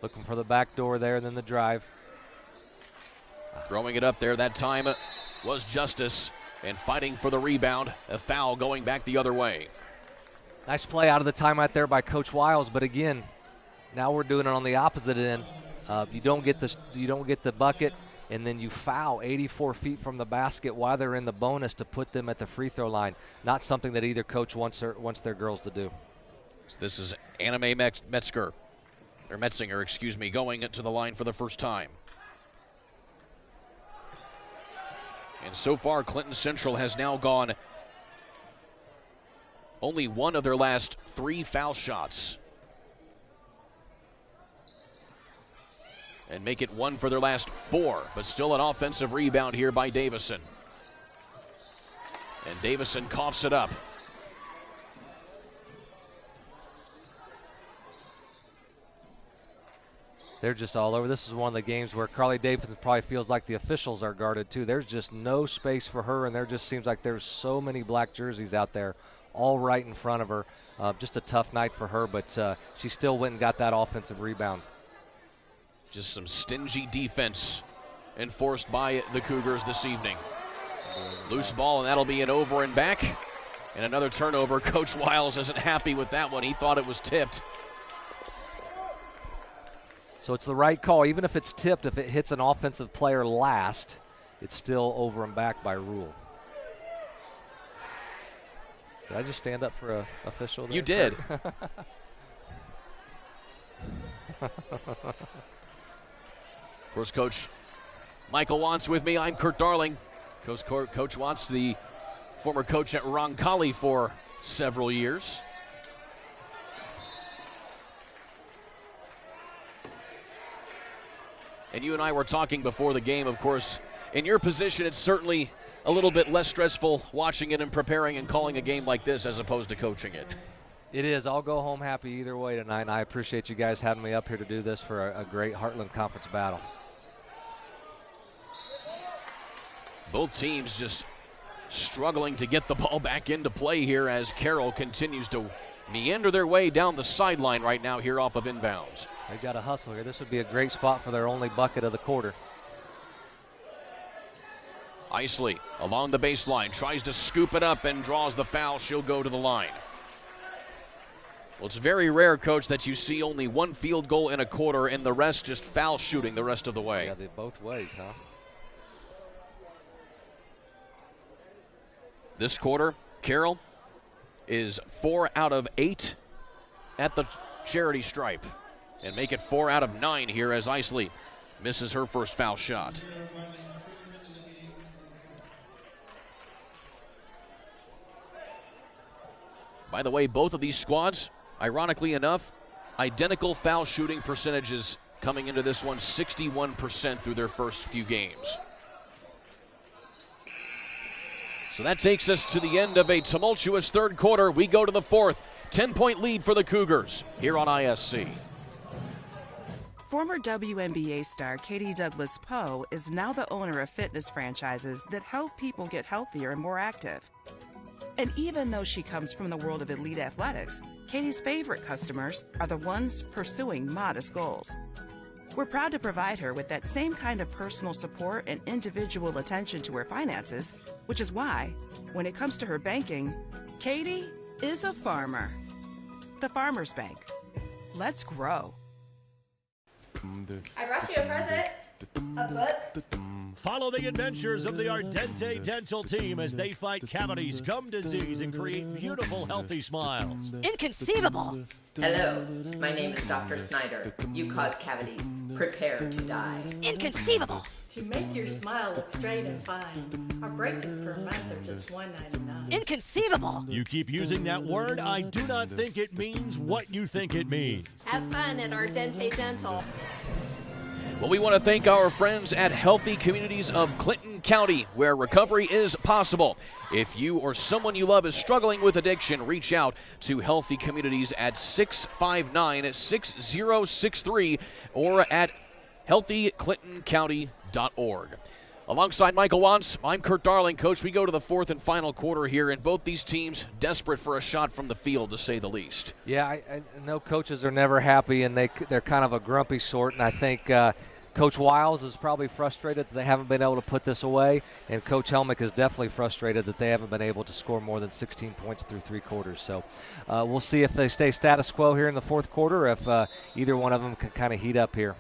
Looking for the back door there, and then the drive. Throwing it up there that time was Justice, and fighting for the rebound. A foul going back the other way. Nice play out of the timeout there by Coach Wiles, but again, now we're doing it on the opposite end. You don't get the bucket, and then you foul 84 feet from the basket while they're in the bonus to put them at the free throw line. Not something that either coach wants their girls to do. So this is Anna Mae Metzinger, going to the line for the first time. And so far, Clinton Central has now gone only one of their last 3 foul shots, and make it 1 for their last 4, but still an offensive rebound here by Davison. And Davison coughs it up. They're just all over. This is one of the games where Carly Davison probably feels like the officials are guarded too. There's just no space for her, and there just seems like there's so many black jerseys out there all right in front of her. Just a tough night for her, but she still went and got that offensive rebound. Just some stingy defense enforced by the Cougars this evening. Loose ball, and that'll be an over and back. And another turnover. Coach Wiles isn't happy with that one. He thought it was tipped. So it's the right call. Even if it's tipped, if it hits an offensive player last, it's still over and back by rule. Did I just stand up for an official there? You did. Of course, Coach Michael Wantz with me. I'm Kurt Darling. Coach Wantz, the former coach at Roncalli for several years. And you and I were talking before the game, of course. In your position, it's certainly a little bit less stressful watching it and preparing and calling a game like this as opposed to coaching it. It is. I'll go home happy either way tonight, and I appreciate you guys having me up here to do this for a great Heartland Conference battle. Both teams just struggling to get the ball back into play here as Carroll continues to meander their way down the sideline right now here off of inbounds. They've got a hustle here. This would be a great spot for their only bucket of the quarter. Isley along the baseline, tries to scoop it up and draws the foul. She'll go to the line. Well, it's very rare, Coach, that you see only one field goal in a quarter and the rest just foul shooting the rest of the way. Yeah, they both ways, huh? This quarter, Carroll is 4 out of 8 at the charity stripe and make it 4 out of 9 here as Isley misses her first foul shot. By the way, both of these squads, ironically enough, identical foul shooting percentages coming into this one, 61% through their first few games. So that takes us to the end of a tumultuous third quarter. We go to the fourth. 10-point lead for the Cougars here on ISC. Former WNBA star Katie Douglas Poe is now the owner of fitness franchises that help people get healthier and more active. And even though she comes from the world of elite athletics, Katie's favorite customers are the ones pursuing modest goals. We're proud to provide her with that same kind of personal support and individual attention to her finances, which is why, when it comes to her banking, Katie is a farmer. The Farmers Bank. Let's grow. I brought you a present. A book. Follow the adventures of the Ardente Dental team as they fight cavities, gum disease, and create beautiful, healthy smiles. Inconceivable! Hello, my name is Dr. Snyder. You cause cavities. Prepare to die. Inconceivable! To make your smile look straight and fine, our braces per month are just $1.99. Inconceivable! You keep using that word, I do not think it means what you think it means. Have fun at Ardente Dental. Well, we want to thank our friends at Healthy Communities of Clinton County, where recovery is possible. If you or someone you love is struggling with addiction, reach out to Healthy Communities at 659-6063 or at healthyclintoncounty.org. Alongside Michael Wantz, I'm Kurt Darling. Coach, we go to the fourth and final quarter here, and both these teams desperate for a shot from the field, to say the least. Yeah, I know coaches are never happy, and they're kind of a grumpy sort, and I think Coach Wiles is probably frustrated that they haven't been able to put this away, and Coach Helmick is definitely frustrated that they haven't been able to score more than 16 points through 3 quarters. So we'll see if they stay status quo here in the fourth quarter, if either one of them can kind of heat up here.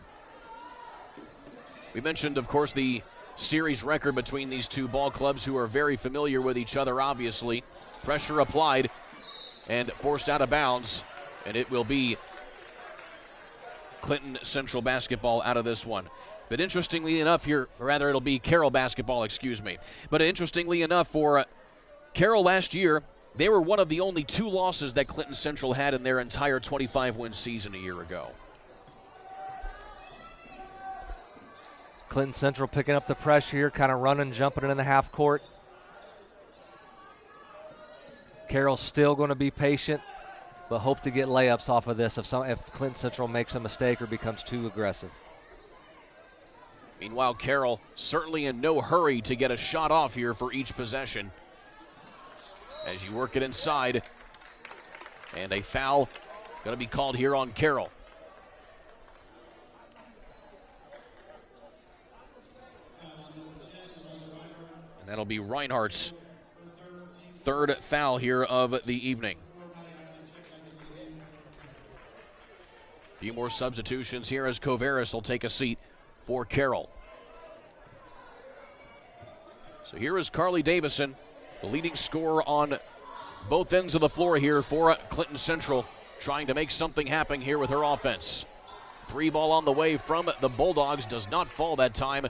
We mentioned, of course, the series record between these two ball clubs, who are very familiar with each other, obviously. Pressure applied and forced out of bounds, and it will be Clinton Central basketball out of this one. But interestingly enough here, or rather it'll be Carroll basketball, excuse me. But interestingly enough, for Carroll last year, they were one of the only 2 losses that Clinton Central had in their entire 25-win season a year ago. Clinton Central picking up the pressure here, kind of running, jumping in the half court. Carroll's still going to be patient, but hope to get layups off of this if Clinton Central makes a mistake or becomes too aggressive. Meanwhile, Carroll certainly in no hurry to get a shot off here for each possession. As you work it inside, and a foul going to be called here on Carroll. And that'll be Reinhardt's third foul here of the evening. A few more substitutions here as Coveris will take a seat for Carroll. So here is Carly Davison, the leading scorer on both ends of the floor here for Clinton Central, trying to make something happen here with her offense. 3 ball on the way from the Bulldogs, does not fall that time.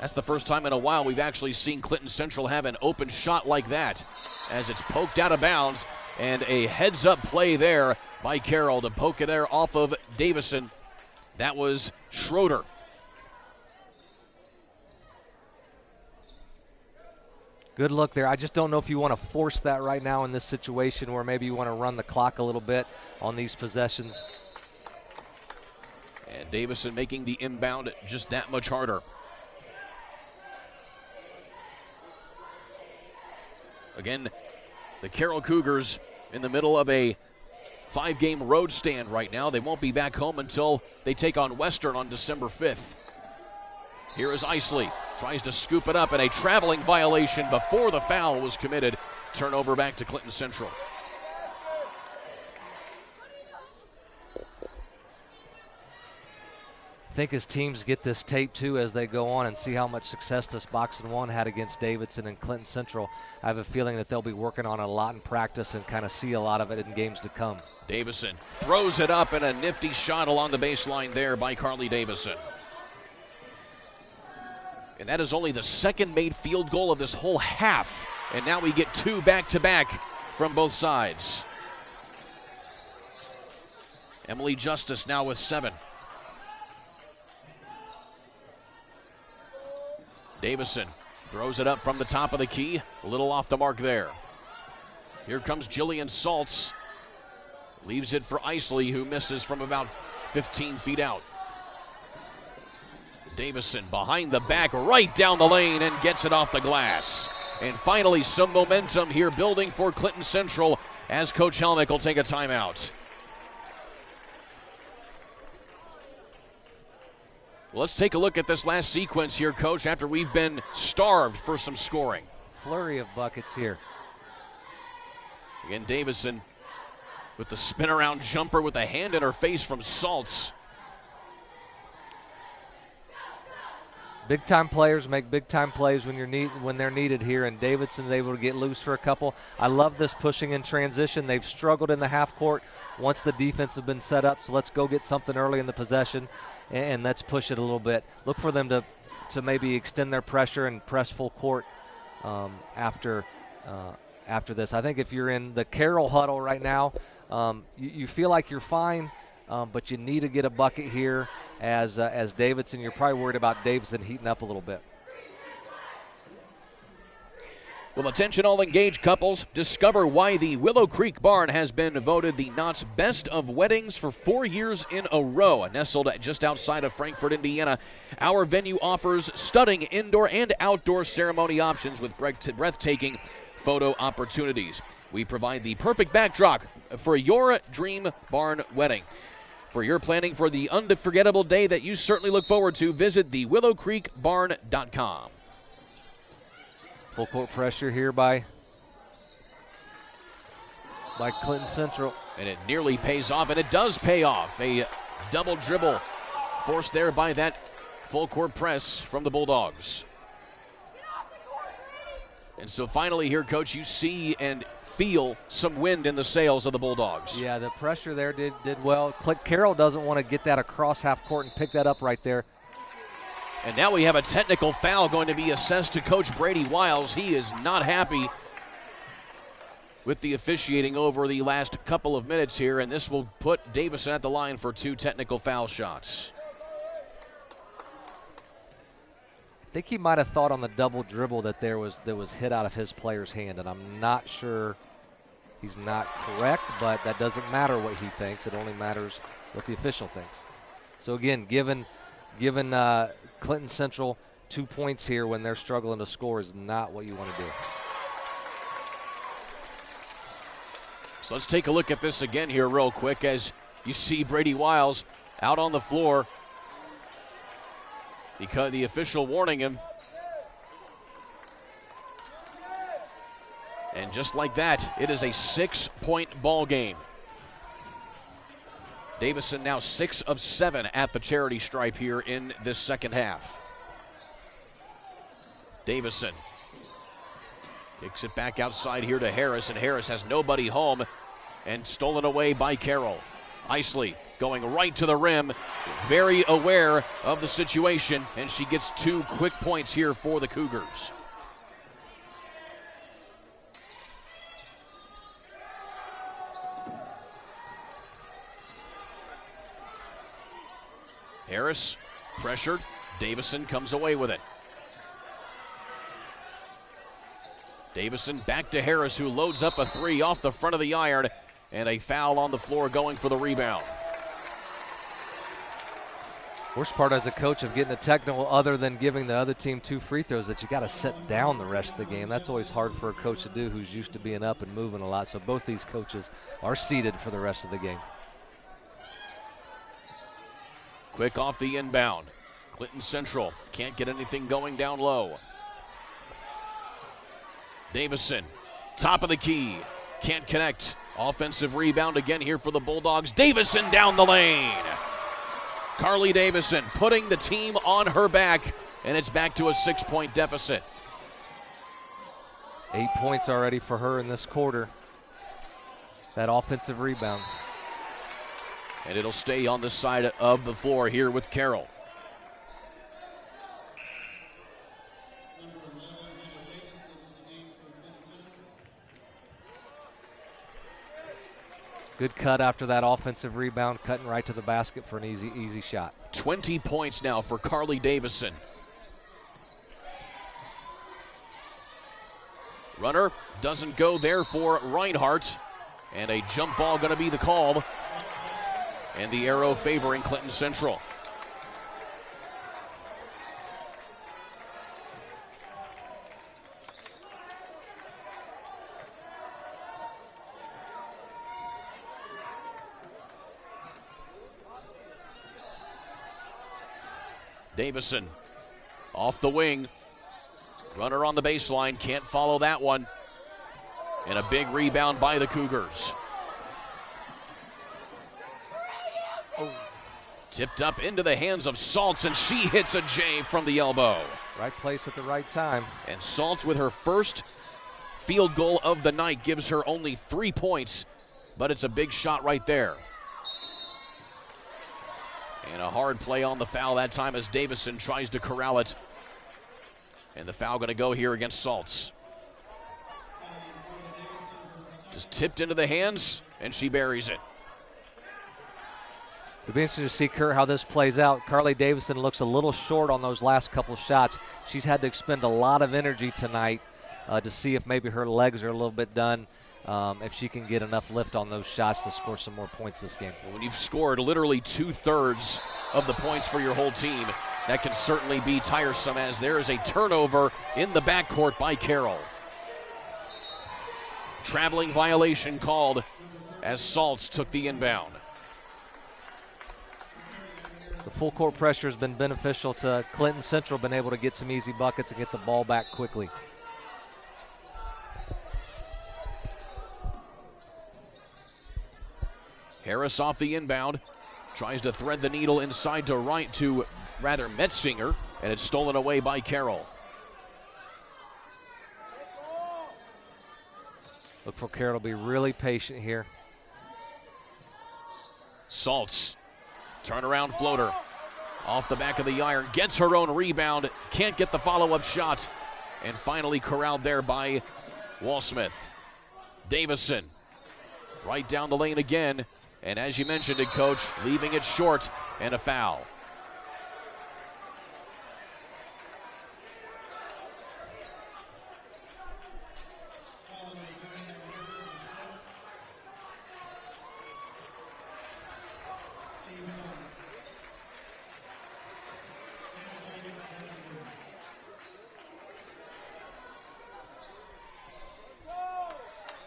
That's the first time in a while we've actually seen Clinton Central have an open shot like that, as it's poked out of bounds, and a heads-up play there by Carroll to poke it there off of Davison. That was Schroeder. Good look there. I just don't know if you want to force that right now in this situation, where maybe you want to run the clock a little bit on these possessions. And Davison making the inbound just that much harder. Again, the Carroll Cougars in the middle of a 5-game road stand right now. They won't be back home until they take on Western on December 5th. Here is Isley, tries to scoop it up, and a traveling violation before the foul was committed. Turnover back to Clinton Central. think as teams get this tape too as they go on and see how much success this boxing one had against Davidson and Clinton Central, I have a feeling that they'll be working on it a lot in practice and kind of see a lot of it in games to come. Davison throws it up, and a nifty shot along the baseline there by Carly Davison. And that is only the second made field goal of this whole half. And now we get 2 back-to-back from both sides. Emily Justice now with 7. Davison throws it up from the top of the key. A little off the mark there. Here comes Jillian Saltz. Leaves it for Isley, who misses from about 15 feet out. Davison behind the back, right down the lane, and gets it off the glass. And finally, some momentum here building for Clinton Central as Coach Helmick will take a timeout. Let's take a look at this last sequence here, Coach, after we've been starved for some scoring. Flurry of buckets here. Again, Davison with the spin around jumper with a hand in her face from Saltz. Big time players make big time plays when they're needed here, and Davidson's able to get loose for a couple. I love this pushing in transition. They've struggled in the half court once the defense has been set up, so let's go get something early in the possession and let's push it a little bit. Look for them to maybe extend their pressure and press full court after this. I think if you're in the Carroll huddle right now, you feel like you're fine, but you need to get a bucket here. As Davidson, you're probably worried about Davidson heating up a little bit. Well, attention all engaged couples. Discover why the Willow Creek Barn has been voted the Knott's Best of Weddings for 4 years in a row. Nestled just outside of Frankfort, Indiana, our venue offers stunning indoor and outdoor ceremony options with breathtaking photo opportunities. We provide the perfect backdrop for your dream barn wedding. For your planning for the unforgettable day that you certainly look forward to, visit thewillowcreekbarn.com. Full court pressure here by Clinton Central. And it nearly pays off, and it does pay off. A double dribble forced there by that full court press from the Bulldogs. And so finally here, Coach, you see and feel some wind in the sails of the Bulldogs. Yeah, the pressure there did well. Carroll doesn't want to get that across half court and pick that up right there. And now we have a technical foul going to be assessed to Coach Brady Wiles. He is not happy with the officiating over the last couple of minutes here, and this will put Davison at the line for 2 technical foul shots. I think he might have thought on the double dribble that there was hit out of his player's hand, and I'm not sure he's not correct, but that doesn't matter what he thinks. It only matters what the official thinks. So again, given Clinton Central 2 points here when they're struggling to score is not what you want to do. So let's take a look at this again here real quick as you see Brady Wiles out on the floor because the official warning him. And just like that, it is a 6-point ball game. Davison now 6 of 7 at the charity stripe here in this second half. Davison kicks it back outside here to Harris, and Harris has nobody home and stolen away by Carroll. Isley going right to the rim, very aware of the situation, and she gets 2 quick points here for the Cougars. Harris pressured. Davison comes away with it. Davison back to Harris, who loads up a 3 off the front of the iron, and a foul on the floor going for the rebound. Worst part as a coach of getting a technical other than giving the other team 2 free throws that you got to set down the rest of the game. That's always hard for a coach to do who's used to being up and moving a lot. So both these coaches are seated for the rest of the game. Quick off the inbound. Clinton Central can't get anything going down low. Davison, top of the key, can't connect. Offensive rebound again here for the Bulldogs. Davison down the lane. Carly Davison putting the team on her back, and it's back to a 6-point deficit. 8 points already for her in this quarter. That offensive rebound. And it'll stay on the side of the floor here with Carroll. Good cut after that offensive rebound, cutting right to the basket for an easy shot. 20 points now for Carly Davison. Runner doesn't go there for Reinhardt, and a jump ball going to be the call, and the arrow favoring Clinton Central. Davison off the wing. Runner on the baseline, can't follow that one. And a big rebound by the Cougars. Tipped up into the hands of Saltz, and she hits a J from the elbow. Right place at the right time. And Saltz, with her first field goal of the night, gives her only 3 points, but it's a big shot right there. And a hard play on the foul that time as Davison tries to corral it. And the foul going to go here against Saltz. Just tipped into the hands, and she buries it. It'll be interesting to see, Kurt, how this plays out. Carly Davison looks a little short on those last couple shots. She's had to expend a lot of energy tonight to see if maybe her legs are a little bit done, if she can get enough lift on those shots to score some more points this game. When you've scored literally 2/3 of the points for your whole team, that can certainly be tiresome, as there is a turnover in the backcourt by Carroll. Traveling violation called as Saltz took the inbound. The full court pressure has been beneficial to Clinton Central, been able to get some easy buckets and get the ball back quickly. Harris off the inbound, tries to thread the needle inside to Metzinger, and it's stolen away by Carroll. Look for Carroll to be really patient here. Saltz, turnaround floater, off the back of the iron, gets her own rebound, can't get the follow-up shot, and finally corralled there by Walsmith. Davison, right down the lane again, and as you mentioned it, Coach, leaving it short, and a foul.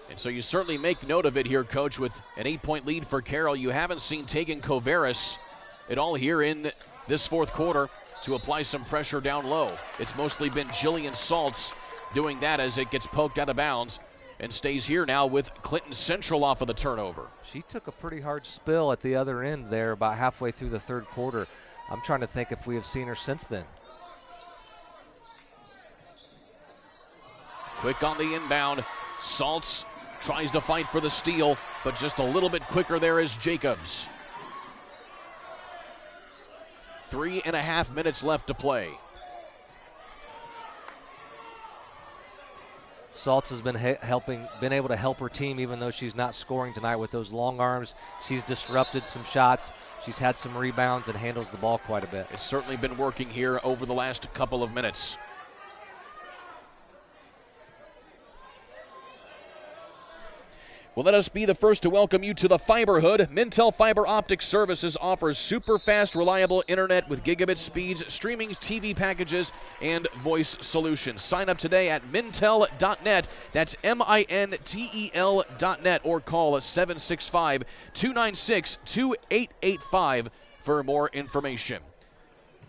And so you certainly make note of it here, Coach, with an 8-point lead for Carroll. You haven't seen Tegan Kovaris at all here in this fourth quarter to apply some pressure down low. It's mostly been Jillian Saltz doing that as it gets poked out of bounds and stays here now with Clinton Central off of the turnover. She took a pretty hard spill at the other end there about halfway through the third quarter. I'm trying to think if we have seen her since then. Quick on the inbound. Saltz tries to fight for the steal, but just a little bit quicker there is Jacobs. 3.5 minutes left to play. Saltz has been able to help her team, even though she's not scoring tonight with those long arms. She's disrupted some shots. She's had some rebounds and handles the ball quite a bit. It's certainly been working here over the last couple of minutes. Well, let us be the first to welcome you to the Fiberhood. Mintel Fiber Optic Services offers super fast, reliable internet with gigabit speeds, streaming TV packages, and voice solutions. Sign up today at mintel.net. That's MINTEL.net, or call 765-296-2885 for more information.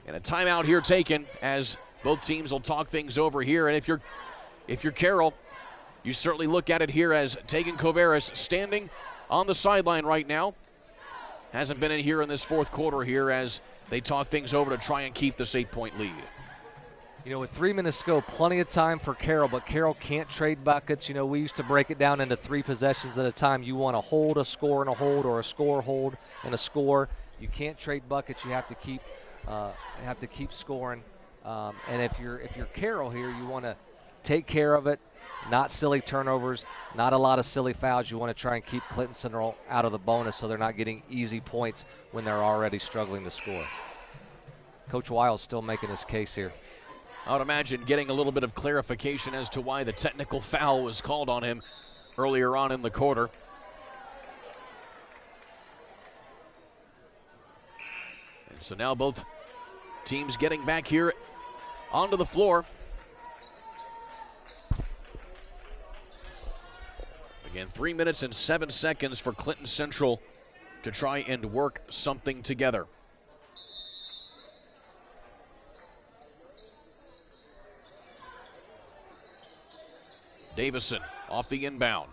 And a timeout here taken as both teams will talk things over here. And if you're Carroll, you certainly look at it here as Tegan Kovaris standing on the sideline right now, hasn't been in here in this fourth quarter here as they talk things over to try and keep this 8-point lead. You know, with 3 minutes to go, plenty of time for Carroll, but Carroll can't trade buckets. You know, we used to break it down into 3 possessions at a time. You want to hold, a score, and a hold, or a score, hold, and a score. You can't trade buckets. You have to keep scoring. And if you're Carroll here, you want to take care of it. Not silly turnovers, not a lot of silly fouls. You want to try and keep Clinton Central out of the bonus so they're not getting easy points when they're already struggling to score. Coach Wiles still making his case here. I would imagine getting a little bit of clarification as to why the technical foul was called on him earlier on in the quarter. And so now both teams getting back here onto the floor. Again, 3 minutes and 7 seconds for Clinton Central to try and work something together. Davison off the inbound.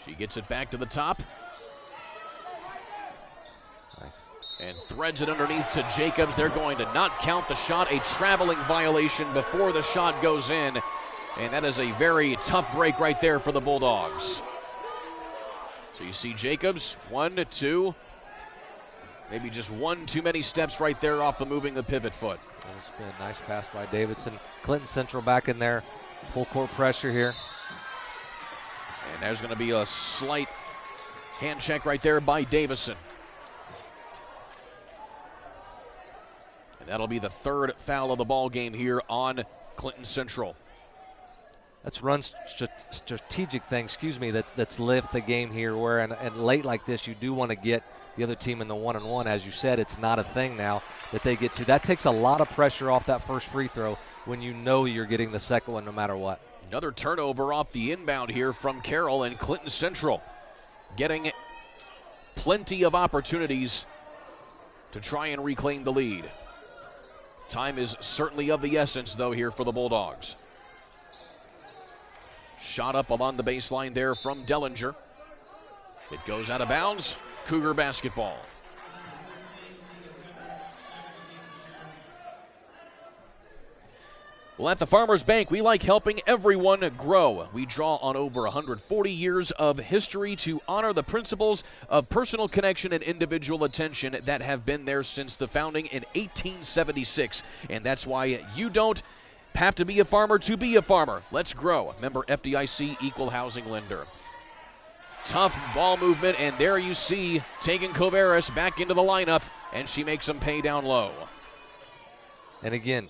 She gets it back to the top. Nice. And threads it underneath to Jacobs. They're going to not count the shot, a traveling violation before the shot goes in. And that is a very tough break right there for the Bulldogs. So you see Jacobs, 1, 2, maybe just one too many steps right there off the moving the pivot foot. It's been a nice pass by Davidson. Clinton Central back in there. Full court pressure here. And there's going to be a slight hand check right there by Davison. And that'll be the third foul of the ball game here on Clinton Central. That's run strategic thing, that's lift the game here where and late like this you do want to get the other team in the one-on-one. As you said, it's not a thing now that they get to. That takes a lot of pressure off that first free throw when you know you're getting the second one no matter what. Another turnover off the inbound here from Carroll, and Clinton Central getting plenty of opportunities to try and reclaim the lead. Time is certainly of the essence, though, here for the Bulldogs. Shot up along the baseline there from Dellinger. It goes out of bounds. Cougar basketball. Well, at the Farmers Bank, we like helping everyone grow. We draw on over 140 years of history to honor the principles of personal connection and individual attention that have been there since the founding in 1876. And that's why you don't have to be a farmer to be a farmer. Let's grow. Member FDIC, equal housing lender. Tough ball movement, and there you see Tegan Coveris back into the lineup, and she makes them pay down low. And again,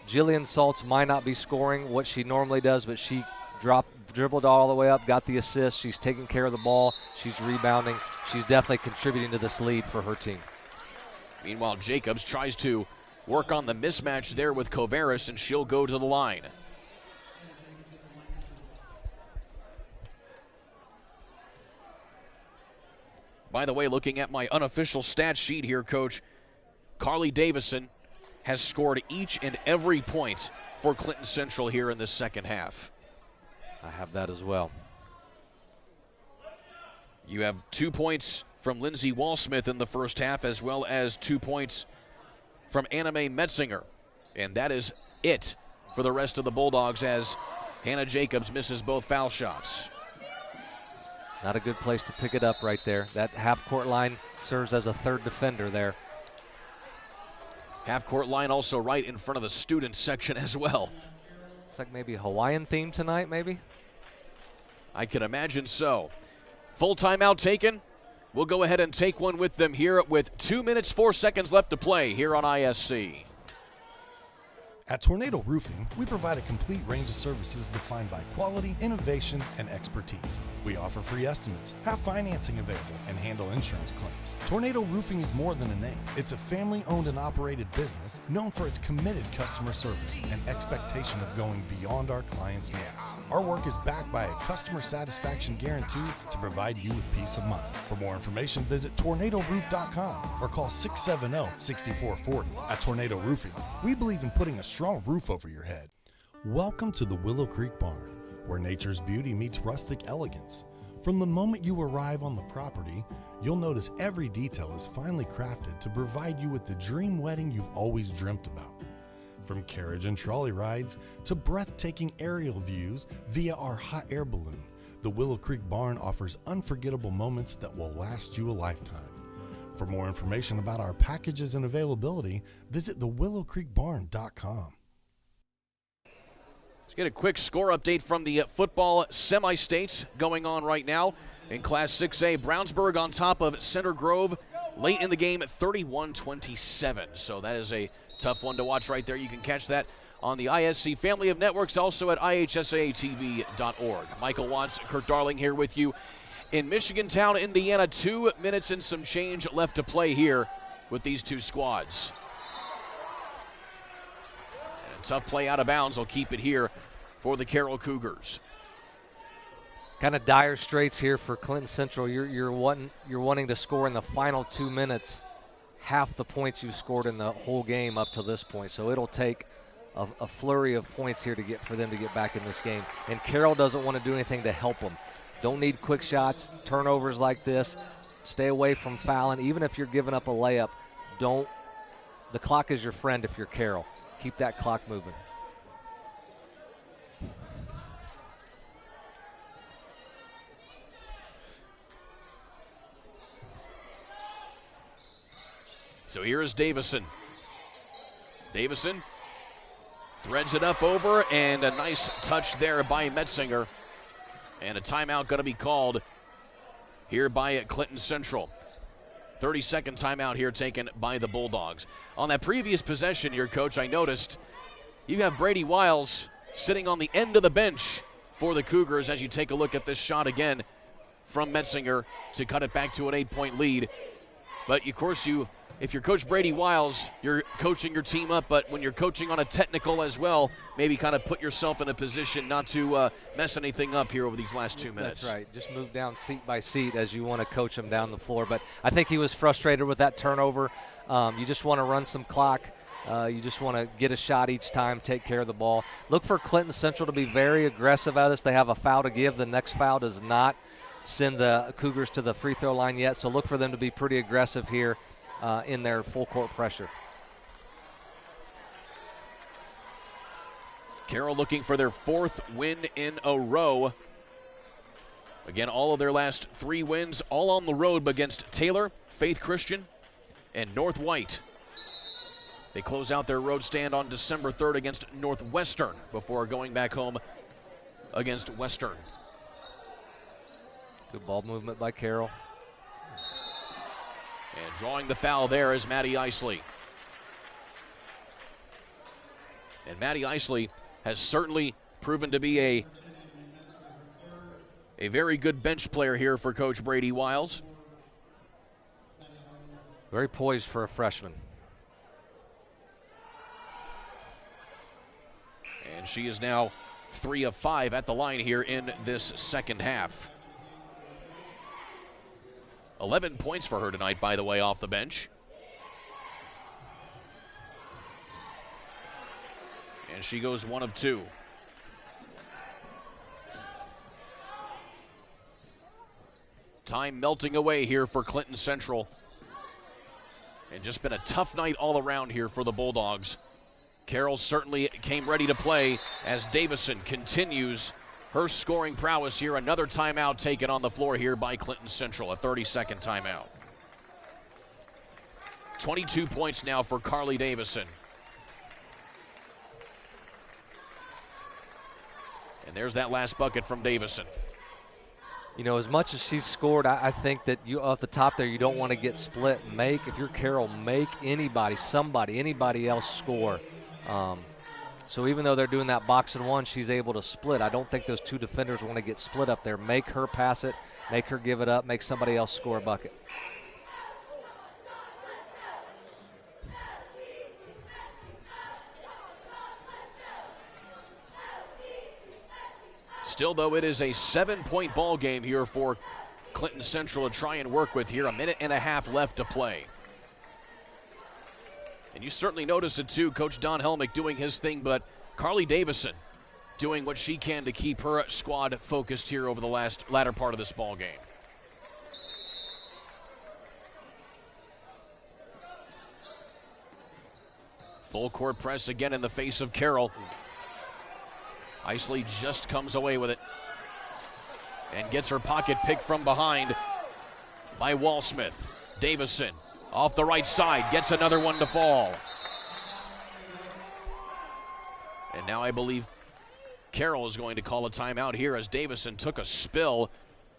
Jillian Saltz might not be scoring what she normally does, but she dribbled all the way up, got the assist. She's taking care of the ball. She's rebounding. She's definitely contributing to this lead for her team. Meanwhile, Jacobs tries to work on the mismatch there with Coveris, and she'll go to the line. By the way, looking at my unofficial stat sheet here, Coach, Carly Davison has scored each and every point for Clinton Central here in the second half. I have that as well. You have 2 points from Lindsay Walsmith in the first half, as well as 2 points from Anna Mae Metzinger. And that is it for the rest of the Bulldogs as Hannah Jacobs misses both foul shots. Not a good place to pick it up right there. That half-court line serves as a third defender there. Half-court line also right in front of the student section as well. It's like maybe a Hawaiian theme tonight, maybe? I can imagine so. Full timeout taken. We'll go ahead and take one with them here with 2 minutes, 4 seconds left to play here on ISC. At Tornado Roofing, we provide a complete range of services defined by quality, innovation, and expertise. We offer free estimates, have financing available, and handle insurance claims. Tornado Roofing is more than a name. It's a family-owned and operated business known for its committed customer service and expectation of going beyond our clients' needs. Our work is backed by a customer satisfaction guarantee to provide you with peace of mind. For more information, visit tornadoroof.com or call 670-6440. At Tornado Roofing, we believe in putting a strong roof over your head. Welcome to the Willow Creek Barn, where nature's beauty meets rustic elegance. From the moment you arrive on the property, you'll notice every detail is finely crafted to provide you with the dream wedding you've always dreamt about. From carriage and trolley rides to breathtaking aerial views via our hot air balloon, the Willow Creek Barn offers unforgettable moments that will last you a lifetime. For more information about our packages and availability, visit thewillowcreekbarn.com. Let's get a quick score update from the football semi-states going on right now. In Class 6A, Brownsburg on top of Center Grove late in the game, 31-27. So that is a tough one to watch right there. You can catch that on the ISC family of networks, also at IHSAATV.org. Michael Watts, Kurt Darling here with you in Michigantown, Indiana. 2 minutes and some change left to play here with these two squads. And a tough play out of bounds will keep it here for the Carroll Cougars. Kind of dire straits here for Clinton Central. You're wanting to score in the final 2 minutes half the points you scored in the whole game up to this point. So it'll take a flurry of points here for them to get back in this game. And Carroll doesn't want to do anything to help them. Don't need quick shots, turnovers like this. Stay away from fouling. Even if you're giving up a layup, don't. The clock is your friend if you're Carroll. Keep that clock moving. So here is Davison. Davison threads it up over, and a nice touch there by Metzinger. And a timeout going to be called here by Clinton Central. 30-second timeout here taken by the Bulldogs. On that previous possession here, Coach, I noticed you have Brady Wiles sitting on the end of the bench for the Cougars as you take a look at this shot again from Metzinger to cut it back to an 8-point lead. But, of course, if you're Coach Brady Wiles, you're coaching your team up, but when you're coaching on a technical as well, maybe kind of put yourself in a position not to mess anything up here over these last 2 minutes. That's right. Just move down seat by seat as you want to coach them down the floor. But I think he was frustrated with that turnover. You just want to run some clock. You just want to get a shot each time, take care of the ball. Look for Clinton Central to be very aggressive at us. They have a foul to give. The next foul does not send the Cougars to the free throw line yet, so look for them to be pretty aggressive here in their full court pressure. Carroll looking for their 4th win in a row. Again, all of their last 3 wins, all on the road against Taylor, Faith Christian, and North White. They close out their road stand on December 3rd against Northwestern before going back home against Western. Good ball movement by Carroll. And drawing the foul there is Maddie Isley. And Maddie Isley has certainly proven to be a very good bench player here for Coach Brady Wiles. Very poised for a freshman. And she is now 3 of 5 at the line here in this second half. 11 points for her tonight, by the way, off the bench. And she goes 1 of 2. Time melting away here for Clinton Central. And just been a tough night all around here for the Bulldogs. Carroll certainly came ready to play as Davison continues her scoring prowess here. Another timeout taken on the floor here by Clinton Central, a 30-second timeout. 22 points now for Carly Davison. And there's that last bucket from Davison. You know, as much as she's scored, I think that you off the top there, you don't want to get split. If you're Carroll, make anybody else score. So even though they're doing that box and one, she's able to split. I don't think those 2 defenders want to get split up there. Make her pass it, make her give it up, make somebody else score a bucket. Still, though, it is a 7-point ball game here for Clinton Central to try and work with here. 1.5 minutes left to play. And you certainly notice it, too. Coach Don Helmick doing his thing, but Carly Davison doing what she can to keep her squad focused here over the latter part of this ball game. Full court press again in the face of Carroll. IHSAA just comes away with it and gets her pocket picked from behind by Walsmith. Davison off the right side gets another one to fall. And now I believe Carroll is going to call a timeout here as Davison took a spill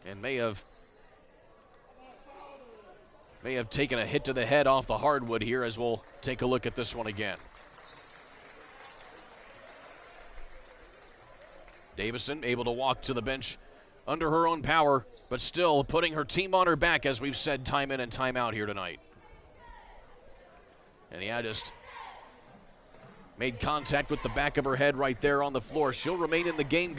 and may have taken a hit to the head off the hardwood here, as we'll take a look at this one again. Davison able to walk to the bench under her own power, but still putting her team on her back, as we've said time in and time out here tonight. And yeah, just made contact with the back of her head right there on the floor. She'll remain in the game,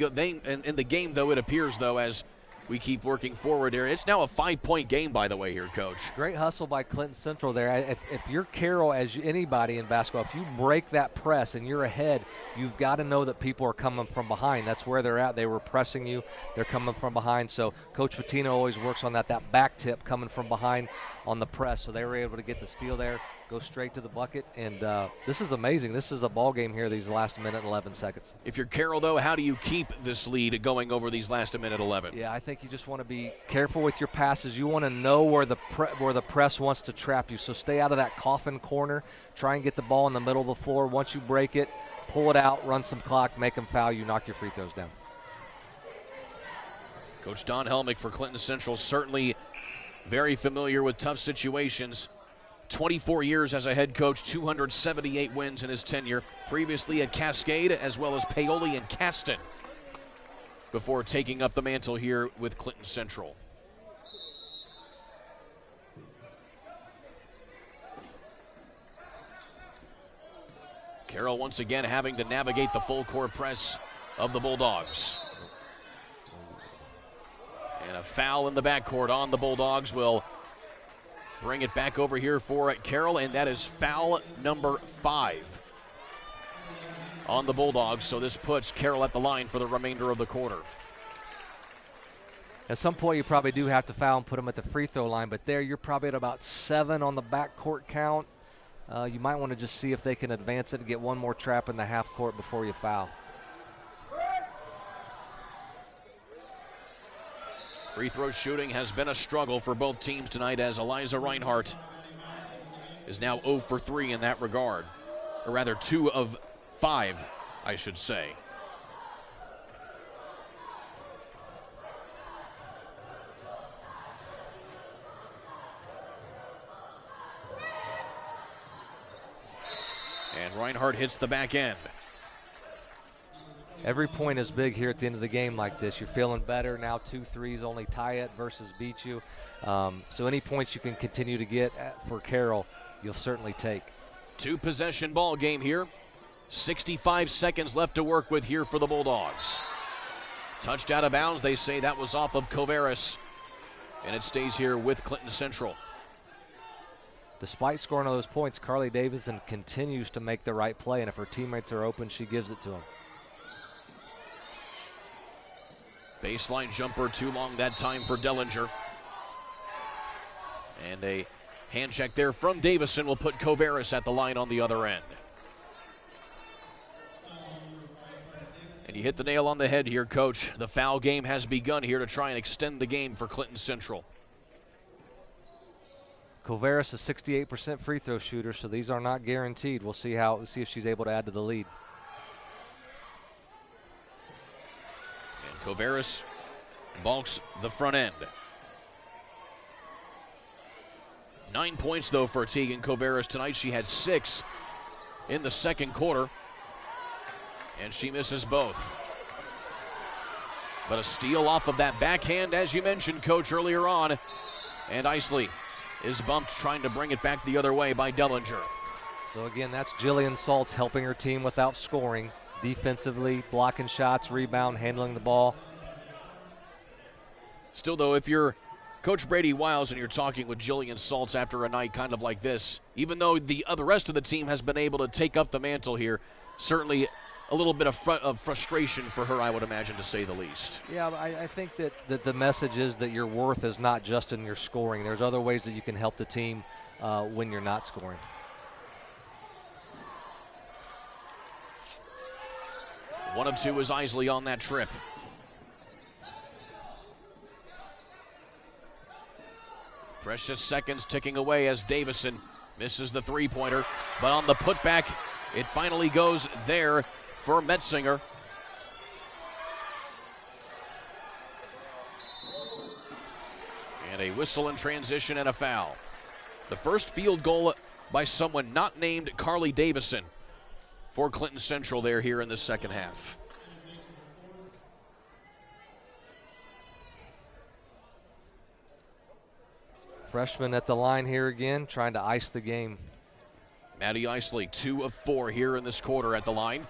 though, it appears, though, as we keep working forward here. It's now a 5-point game, by the way, here, Coach. Great hustle by Clinton Central there. If you're Carroll, as anybody in basketball, if you break that press and you're ahead, you've got to know that people are coming from behind. That's where they're at. They were pressing you. They're coming from behind. So Coach Patino always works on that back tip coming from behind on the press. So they were able to get the steal there, go straight to the bucket, and this is amazing. This is a ball game here these last minute and 11 seconds. If you're Carroll, though, how do you keep this lead going over these last minute 11? Yeah, I think you just want to be careful with your passes. You want to know where the press wants to trap you, so stay out of that coffin corner. Try and get the ball in the middle of the floor. Once you break it, pull it out, run some clock, make them foul you, knock your free throws down. Coach Don Helmick for Clinton Central, certainly very familiar with tough situations. 24 years as a head coach, 278 wins in his tenure. Previously at Cascade as well as Paoli and Caston before taking up the mantle here with Clinton Central. Carroll once again having to navigate the full court press of the Bulldogs. And a foul in the backcourt on the Bulldogs will bring it back over here for Carroll, and that is foul number 5 on the Bulldogs. So this puts Carroll at the line for the remainder of the quarter. At some point, you probably do have to foul and put them at the free throw line, but there you're probably at about 7 on the backcourt count. You might want to just see if they can advance it and get one more trap in the half court before you foul. Free throw shooting has been a struggle for both teams tonight, as Eliza Reinhardt is now 0 for 3 in that regard. Or rather, 2 of 5, I should say. And Reinhardt hits the back end. Every point is big here at the end of the game like this. You're feeling better. Now 2 threes only tie it versus beat you. So any points you can continue to get for Carroll, you'll certainly take. 2-possession ball game here. 65 seconds left to work with here for the Bulldogs. Touched out of bounds. They say that was off of Coveris. And it stays here with Clinton Central. Despite scoring all those points, Carly Davison continues to make the right play. And if her teammates are open, she gives it to them. Baseline jumper too long that time for Dellinger. And a hand check there from Davison will put Coveris at the line on the other end. And you hit the nail on the head here, Coach. The foul game has begun here to try and extend the game for Clinton Central. Coveris is 68% free throw shooter, so these are not guaranteed. We'll see if she's able to add to the lead. Coveris balks the front end. 9 points, though, for Tegan Coveris tonight. She had 6 in the second quarter, and she misses both. But a steal off of that backhand, as you mentioned, Coach, earlier on. And IHSAA is bumped, trying to bring it back the other way by Dellinger. So, again, that's Jillian Saltz helping her team without scoring. Defensively, blocking shots, rebound, handling the ball. Still, though, if you're Coach Brady Wiles and you're talking with Jillian Saltz after a night kind of like this, even though the rest of the team has been able to take up the mantle here, certainly a little bit of frustration for her, I would imagine, to say the least. Yeah, I think that the message is that your worth is not just in your scoring. There's other ways that you can help the team when you're not scoring. One of two is Isley on that trip. Precious seconds ticking away as Davison misses the three-pointer, but on the putback, it finally goes there for Metzinger. And a whistle in transition and a foul. The first field goal by someone not named Carly Davison for Clinton Central there here in the second half. Freshman at the line here again, trying to ice the game. Maddie Isley, 2 of 4 here in this quarter at the line.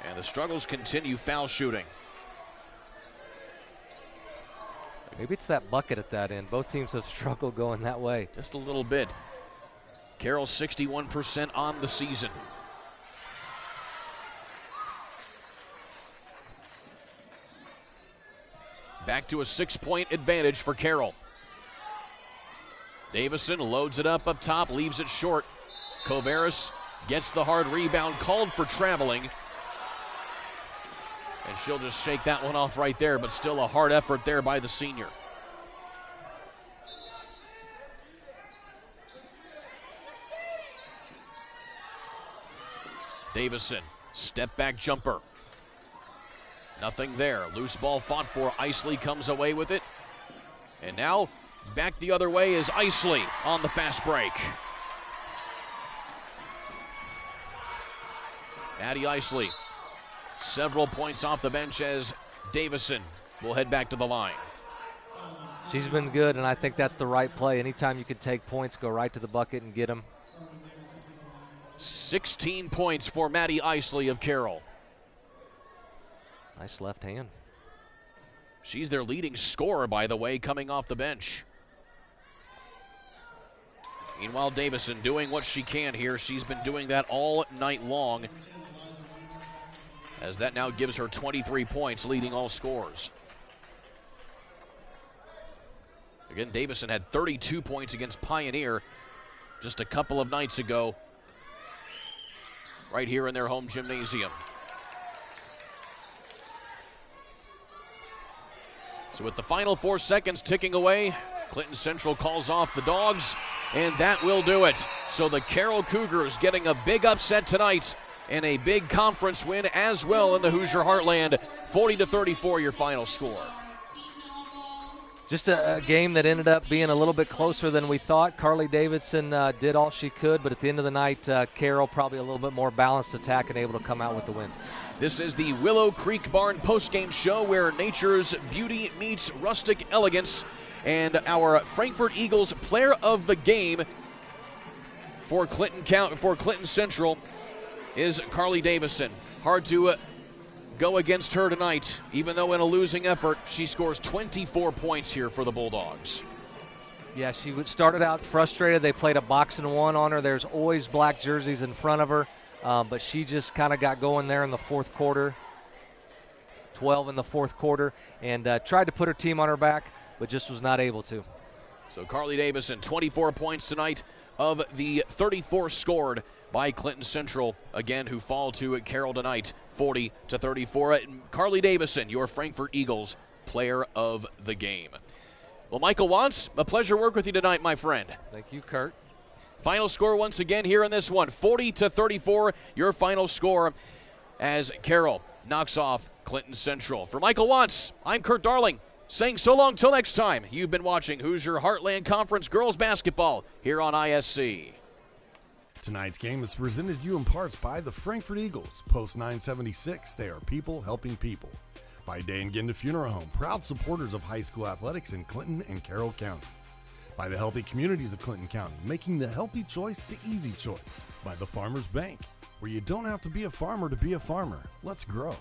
And the struggles continue foul shooting. Maybe it's that bucket at that end. Both teams have struggled going that way. Just a little bit. Carroll 61% on the season. Back to a 6-point advantage for Carroll. Davison loads it up top, leaves it short. Coveras gets the hard rebound, called for traveling. And she'll just shake that one off right there, but still a hard effort there by the senior. Davison, step back jumper. Nothing there. Loose ball fought for. Isley comes away with it. And now back the other way is Isley on the fast break. Maddie Isley, several points off the bench as Davison will head back to the line. She's been good, and I think that's the right play. Anytime you can take points, go right to the bucket and get them. 16 points for Maddie Isley of Carroll. Nice left hand. She's their leading scorer, by the way, coming off the bench. Meanwhile, Davison doing what she can here. She's been doing that all night long, as that now gives her 23 points, leading all scorers. Again, Davison had 32 points against Pioneer just a couple of nights ago, right here in their home gymnasium. So with the final 4 seconds ticking away, Clinton Central calls off the Dogs, and that will do it. So the Carroll Cougars getting a big upset tonight and a big conference win as well in the Hoosier Heartland. 40-34 your final score. Just a game that ended up being a little bit closer than we thought. Carly Davidson did all she could, but at the end of the night, Carroll probably a little bit more balanced attack and able to come out with the win. This is the Willow Creek Barn postgame show where nature's beauty meets rustic elegance. And our Frankfort Eagles player of the game for Clinton Central is Carly Davison. Hard to go against her tonight, even though in a losing effort, she scores 24 points here for the Bulldogs. Yeah, she started out frustrated. They played a 1-on-1 on her. There's always black jerseys in front of her, but she just kind of got going there in the fourth quarter, 12 in the fourth quarter, and tried to put her team on her back, but just was not able to. So Carly Davison, 24 points tonight of the 34 scored by Clinton Central, again, who fall to Carroll tonight, 40-34. Carly Davison, your Frankfort Eagles player of the game. Well, Michael Watts, a pleasure to work with you tonight, my friend. Thank you, Kurt. Final score once again here in this one, 40-34, your final score as Carroll knocks off Clinton Central. For Michael Watts, I'm Kurt Darling, saying so long till next time. You've been watching Hoosier Heartland Conference Girls Basketball here on ISC. Tonight's game is presented to you in parts by the Frankfort Eagles. Post 976, they are people helping people. By Day and Ginda Funeral Home, proud supporters of high school athletics in Clinton and Carroll County. By the healthy communities of Clinton County, making the healthy choice the easy choice. By the Farmers Bank, where you don't have to be a farmer to be a farmer. Let's grow.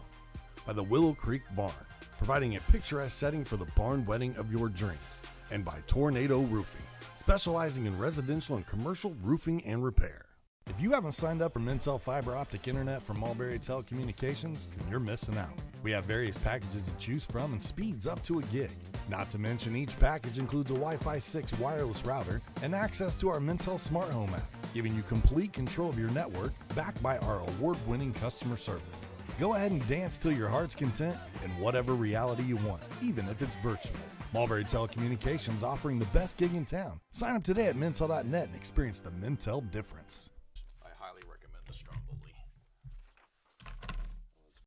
By the Willow Creek Barn, providing a picturesque setting for the barn wedding of your dreams. And by Tornado Roofing, specializing in residential and commercial roofing and repair. If you haven't signed up for Mintel Fiber Optic Internet from Mulberry Telecommunications, then you're missing out. We have various packages to choose from and speeds up to a gig. Not to mention each package includes a Wi-Fi 6 wireless router and access to our Mintel Smart Home app, giving you complete control of your network backed by our award-winning customer service. Go ahead and dance till your heart's content in whatever reality you want, even if it's virtual. Mulberry Telecommunications offering the best gig in town. Sign up today at Mintel.net and experience the Mintel difference.